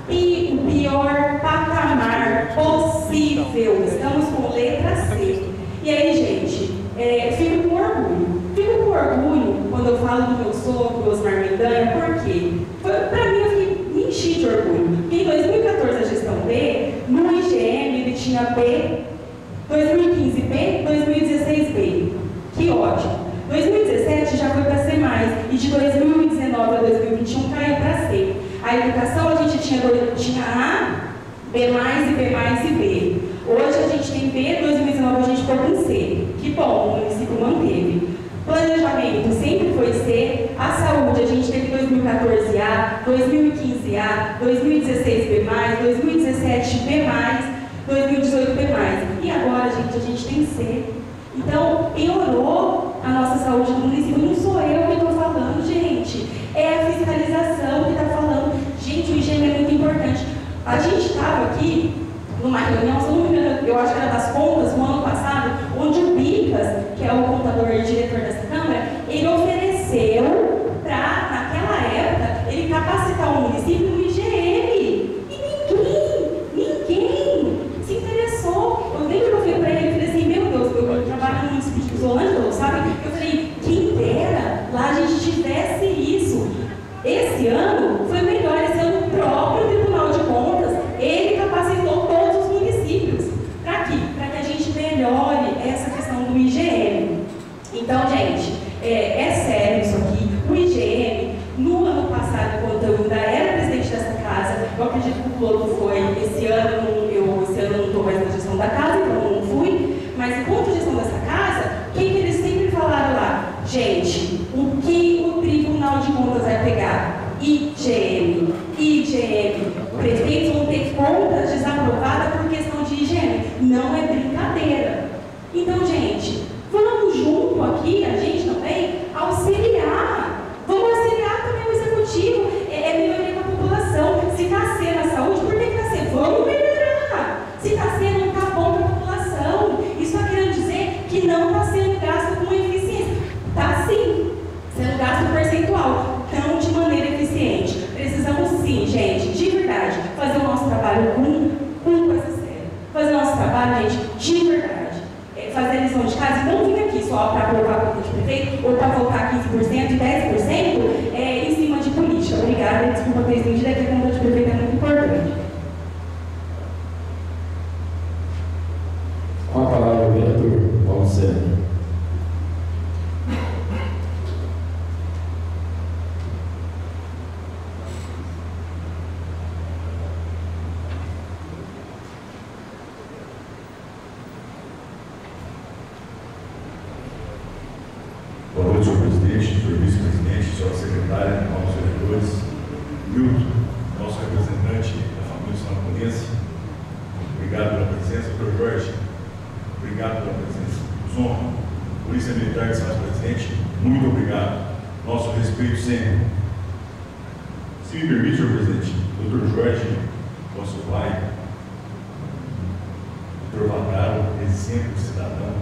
o pior patamar possível. Estamos com letra C. E aí, gente, fico com orgulho. Fico com orgulho quando eu falo do meu sogro, Osmar Mendanha, porque, para mim, eu me enchi de orgulho. Porque em 2014, a gestão B, no IGM, ele tinha B, 2015 B, 2016 B. Que ótimo. 2017 já foi para C+, e de 2019 a 2021 caiu para C. A educação a gente tinha A, B+, e B+, e B. Hoje a gente tem B, 2019 a gente foi com C. Que bom, o município manteve. Planejamento sempre foi ser. A saúde, a gente teve 2014A, 2015A, 2016B+, 2017B+, 2018B+. E agora, gente, a gente tem C. Então, piorou a nossa saúde no município. Não sou eu que estou falando, gente. É a fiscalização que está falando. Gente, o IGM é muito importante. A gente estava aqui numa reunião, se não me engano, eu acho que era das contas, no ano passado, onde o Bicas, que é o contador e diretor dessa Câmara, ele ofereceu para, naquela época, ele capacitar o município no IGM. E ninguém se interessou. Eu lembro que eu fui para ele e falei assim, meu Deus, eu trabalho no município de Isolândia, sabe? Eu falei, quem dera lá a gente tivesse isso. Esse ano foi melhor, esse ano o próprio Tribunal de Contas, ele capacitou todos os municípios. Para quê? Para que a gente melhore essa questão do IGM. Então, gente, é sério isso aqui. O IGM, no ano passado, quando eu ainda era presidente dessa casa, eu acredito que o Clodo foi, esse ano eu não estou mais na gestão da casa, então eu não fui, mas enquanto gestão dessa casa, o que eles sempre falaram lá? Gente, o que o Tribunal de Contas vai pegar? IGM. Prefeitos vão ter contas desaprovadas por questão de IGM. Não é brincadeira. Então, gente, vamos junto aqui, a gente também, auxiliar. Vamos auxiliar também o executivo. É melhoria para a população. Se está sendo a saúde, por que está sendo? Vamos melhorar. Se está sendo, não está bom para a população. Isso está querendo dizer que não está sendo gasto com eficiência. Está sim, sendo gasto percentual, não de maneira eficiente. Precisamos sim, gente, de verdade, fazer o nosso trabalho com coisa séria. Fazer o nosso trabalho, gente, de verdade. Fazer a lição de casa e não vir aqui só para colocar a conta de prefeito ou para voltar 15% e 10% em cima de política. Obrigada, desculpa ter estendido, é que a conta de prefeito é muito importante.
Com a palavra, o vereador Paulo César.
Boa noite, senhor presidente, senhor vice-presidente, senhora secretária, nossos vereadores, Milton, nosso representante da família sinopense. Obrigado pela presença, doutor Jorge. Obrigado pela presença. Zona, Polícia Militar que se faz presente, muito obrigado. Nosso respeito sempre. Se me permite, senhor presidente, doutor Jorge, nosso pai, doutor Vagaro, exemplo de cidadão,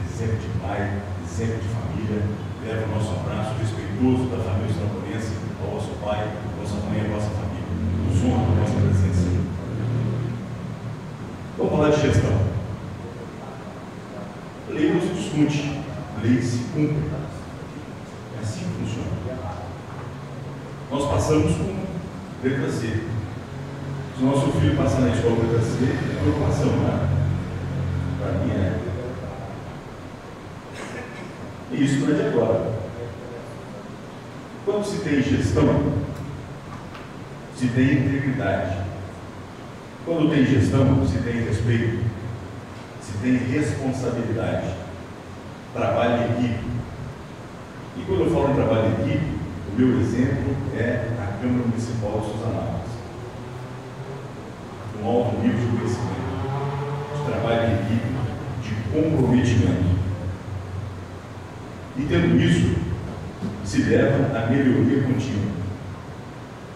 exemplo de pai, exemplo de família, leva o nosso abraço respeitoso da família sinopense ao vosso pai, à vossa mãe e à vossa família. Nos honra a vossa presença. Vamos falar de gestão. Lei não se discute, lei se cumpre. É assim que funciona. Nós passamos com letra C. Se o nosso filho passar na escola letra C, é preocupação, né? Para mim é. E isso não é de agora. Quando se tem gestão, se tem integridade. Quando tem gestão, se tem respeito, se tem responsabilidade, trabalho em equipe. E quando eu falo em trabalho em equipe, o meu exemplo é a Câmara Municipal de Suzanápolis. Um alto nível de conhecimento, de trabalho em equipe, de comprometimento. E tendo isso, se leva à melhoria contínua.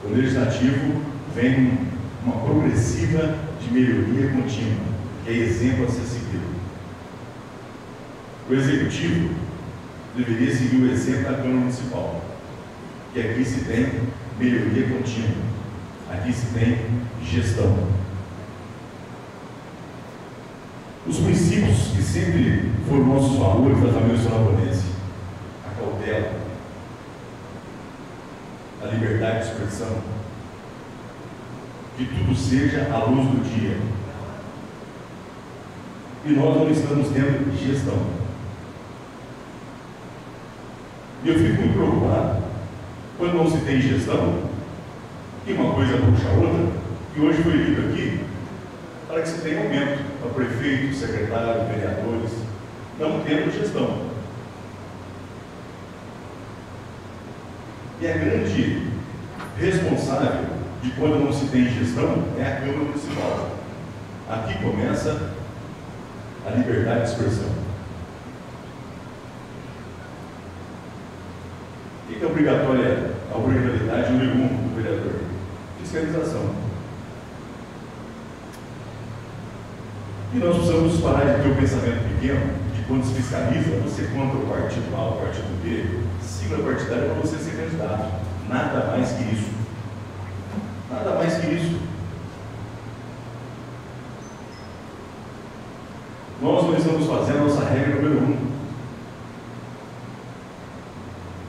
O Legislativo vem uma progressiva de melhoria contínua, que é exemplo a ser seguido. O Executivo deveria seguir o exemplo da Câmara Municipal, que aqui se tem melhoria contínua, aqui se tem gestão. Os princípios que sempre foram nossos valores da família sinopense: a cautela, a liberdade de expressão, que tudo seja à luz do dia. E nós não estamos tendo gestão. E eu fico muito preocupado quando não se tem gestão, e uma coisa puxa a outra, e hoje foi lido aqui, para que se tenha aumento para prefeito, secretário, vereadores. Não temos gestão. E a grande responsável de quando não se tem gestão é a Câmara Municipal. Aqui começa a liberdade de expressão. O que é obrigatória? A obrigatoriedade número 1 do vereador: fiscalização. E nós precisamos parar de ter o pensamento pequeno de quando se fiscaliza, você contra o partido A, o partido B, sigla partidária para você ser candidato. Nada mais que isso. Nada mais que isso. Nós não estamos fazendo a nossa regra número 1.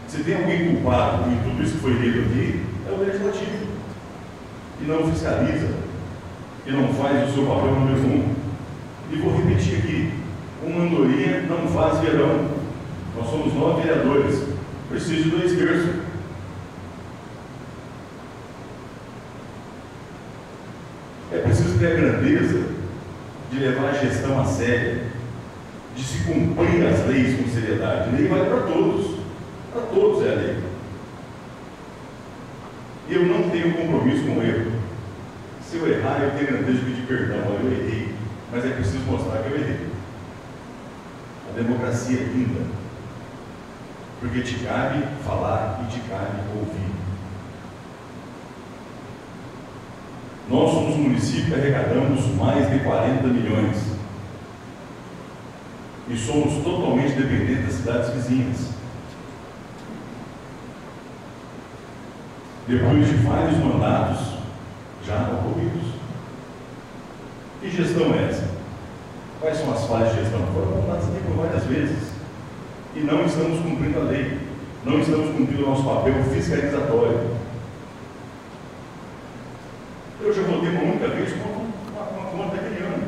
Se tem alguém culpado em tudo isso que foi lido aqui, é o legislativo. E não fiscaliza, e não faz o seu papel número 1. E vou repetir aqui: uma andorinha não faz verão. Nós somos 9 vereadores, preciso de 2 terços. É preciso ter a grandeza de levar a gestão a sério, de se cumprir as leis com seriedade. A lei vale para todos. Para todos é a lei. E eu não tenho compromisso com o erro. Se eu errar, eu tenho grandeza de pedir perdão. Olha, eu errei, mas é preciso mostrar que eu errei. A democracia é linda, porque te cabe falar e te cabe ouvir. Nós somos um município que arrecadamos mais de 40 milhões e somos totalmente dependentes das cidades vizinhas. Depois de vários mandatos já ocorridos. Que gestão é essa? Quais são as falhas de gestão? Foram apontadas aqui por várias vezes. E não estamos cumprindo a lei. Não estamos cumprindo o nosso papel fiscalizatório. Eu já votei uma única vez com uma conta daquele ano.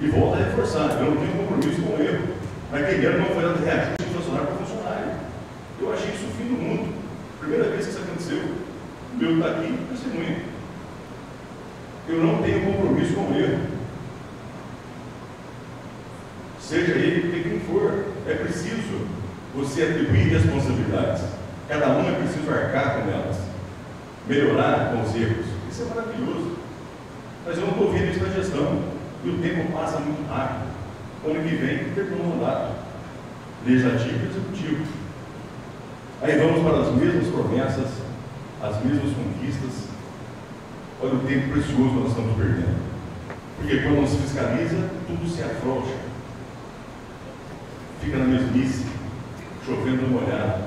E volto a reforçar, eu não tenho compromisso com o erro. Naquele ano não foi dado reajuste de funcionário para funcionário. Eu achei isso o fim do mundo. Primeira vez que isso aconteceu. O meu está aqui, testemunha. Eu não tenho compromisso com o erro. Seja ele de quem for, é preciso você atribuir responsabilidades. Cada um é preciso arcar com elas. Melhorar com os erros. Isso é maravilhoso. Mas eu não estou vendo isso na gestão. E o tempo passa muito rápido. Ano que vem, termina o mandato legislativo e executivo. Aí vamos para as mesmas promessas, as mesmas conquistas. Olha o tempo precioso que nós estamos perdendo. Porque quando não se fiscaliza, tudo se afrouxa. Fica na mesmice, chovendo no molhado.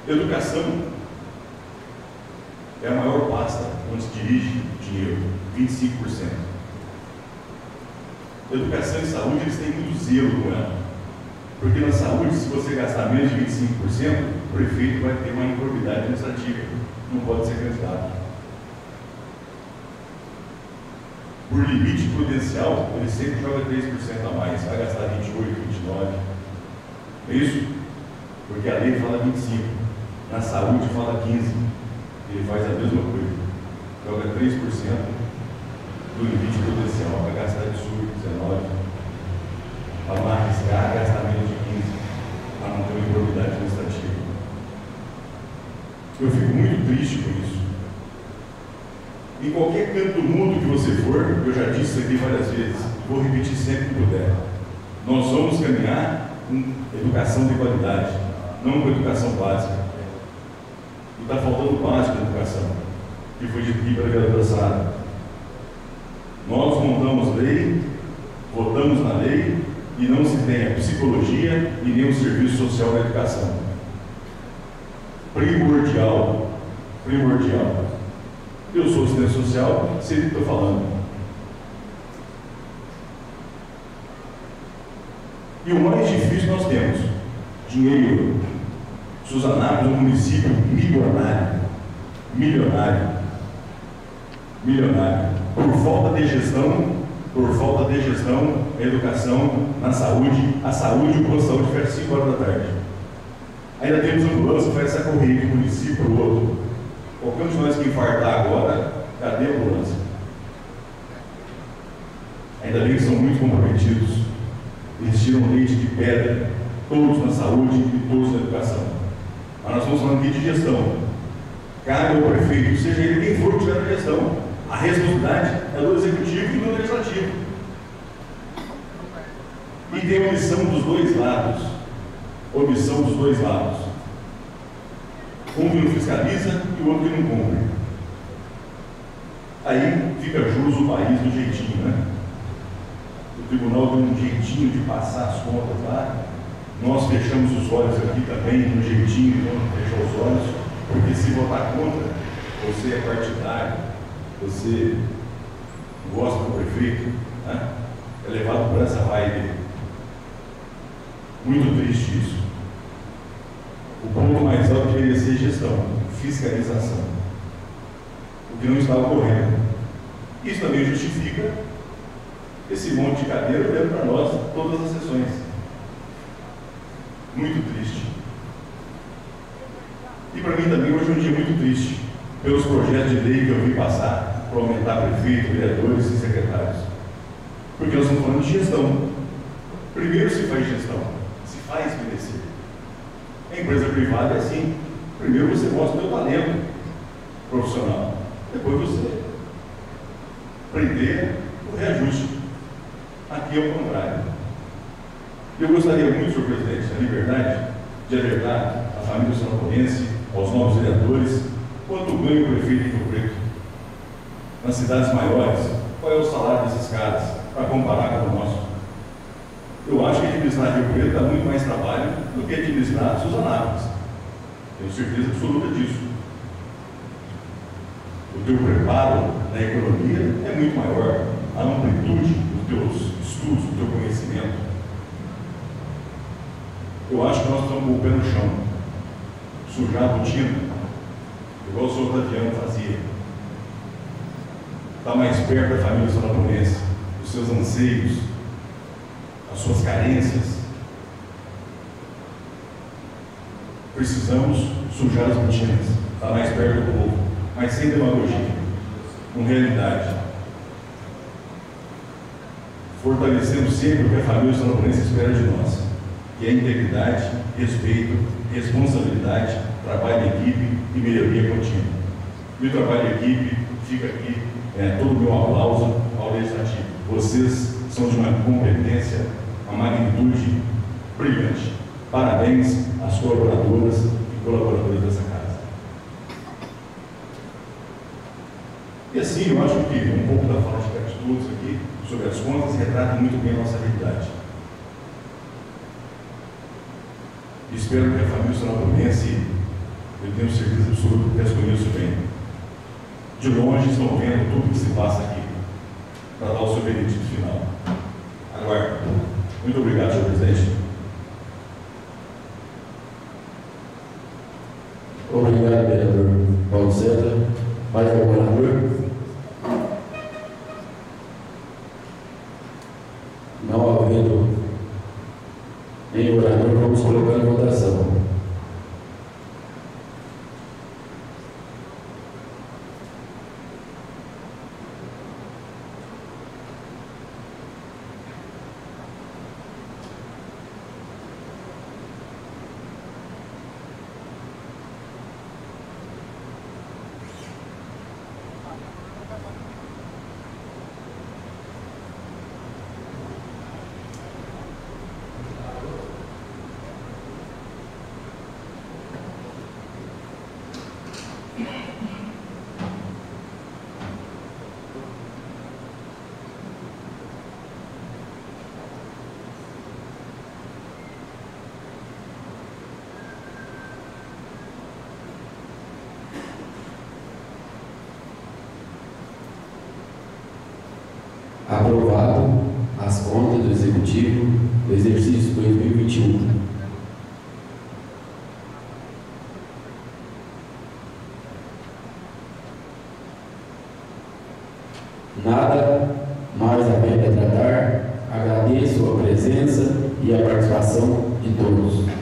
Educação é a maior pasta onde se dirige dinheiro, 25%. Educação e saúde, eles têm muito zelo com ela. Porque na saúde, se você gastar menos de 25%, o prefeito vai ter uma improbidade administrativa. Não pode ser candidato. Por limite prudencial, ele sempre joga 3% a mais. Vai gastar 28%, 29%. É isso? Porque a lei fala 25%. Na saúde fala 15%. Ele faz a mesma coisa. Joga 3% do limite prudencial. Vai gastar 18%, 19%. Para não arriscar, gastar menos de 15%, para não ter uma improbidade administrativa. Eu fico muito triste com isso. Em qualquer canto do mundo que você for, eu já disse isso aqui várias vezes, vou repetir sempre que puder. Nós vamos caminhar com educação de qualidade, não com educação básica. E está faltando o básico da educação, que foi dito aqui pela vereadora Sara. Nós montamos lei, votamos na lei, e não se tem a psicologia e nem o serviço social da educação. Primordial. Primordial. Eu sou assistente social, sei do que estou falando. E o mais difícil nós temos: dinheiro. Suzanápolis é um município milionário. Milionário. Milionário. Por falta de gestão, a educação, na saúde, a saúde e o posto de saúde fecha 5 horas da tarde. Ainda temos ambulância que faz essa corrida de um município para o outro. Qualquer um de nós que infartar agora, cadê a ambulância? Ainda bem que são muito comprometidos. eles tiram leite de pedra, todos na saúde e todos na educação. Mas nós estamos falando aqui de gestão. Cabe ao prefeito, seja ele quem for, tiver a gestão. A responsabilidade é do executivo e do legislativo. E tem omissão dos dois lados. Omissão dos dois lados. Um que não fiscaliza e o outro que não cumpre. Aí fica jus o país do jeitinho, né? O tribunal deu um jeitinho de passar as contas lá. Nós fechamos os olhos aqui também, um jeitinho, não fechar os olhos, porque se votar contra, você é partidário, você gosta do prefeito, né? É levado por essa vibe. Muito triste isso. O ponto mais alto deveria ser gestão, fiscalização. O que não está ocorrendo. Isso também justifica esse monte de cadeira olhando para nós todas as sessões. Muito triste. E para mim também hoje é um dia muito triste, pelos projetos de lei que eu vi passar para aumentar prefeito, vereadores e secretários. Porque nós estamos falando de gestão. Primeiro se faz gestão, se faz merecer. A empresa privada é assim. Primeiro você mostra o seu talento profissional. Depois você prender o reajuste. Aqui é o contrário. Eu gostaria muito, senhor presidente, na liberdade, de alertar a família sonorense, aos novos vereadores, quanto ganha o prefeito de Rio Preto. Nas cidades maiores, qual é o salário desses caras, para comparar com o nosso? Eu acho que administrar Rio Preto dá muito mais trabalho do que administrar Suzanópolis. Tenho certeza absoluta disso. O teu preparo na economia é muito maior, a amplitude dos teus estudos, do teu conhecimento. Eu acho que nós estamos com o pé no chão, sujar a rotina, igual o senhor Otaviano fazia. Está mais perto da família sonorense, dos seus anseios, as suas carências. Precisamos sujar as rotinas, estar mais perto do povo, mas sem demagogia, com realidade. Fortalecendo sempre o que a família sonorense espera de nós, que é integridade, respeito, responsabilidade, trabalho de equipe e melhoria contínua. E o trabalho de equipe fica aqui, todo o meu aplauso ao Legislativo. Vocês são de uma competência, uma magnitude brilhante. Parabéns às colaboradoras e colaboradores dessa casa. E assim, eu acho que um pouco da fala de todos aqui sobre as contas retrata muito bem a nossa realidade. Espero que a família sonorense, eu tenho certeza absoluta que as conheço bem. De longe estão vendo tudo que se passa aqui, para dar o seu veredito final. Aguardo. Muito obrigado, senhor presidente.
Obrigado, vereador Paulo César. Mais algum orador? Não havendo nenhum orador, vamos colocar em votação. Aprovado as contas do Executivo do exercício 2021. Nada mais a pena tratar. Agradeço a presença e a participação de todos.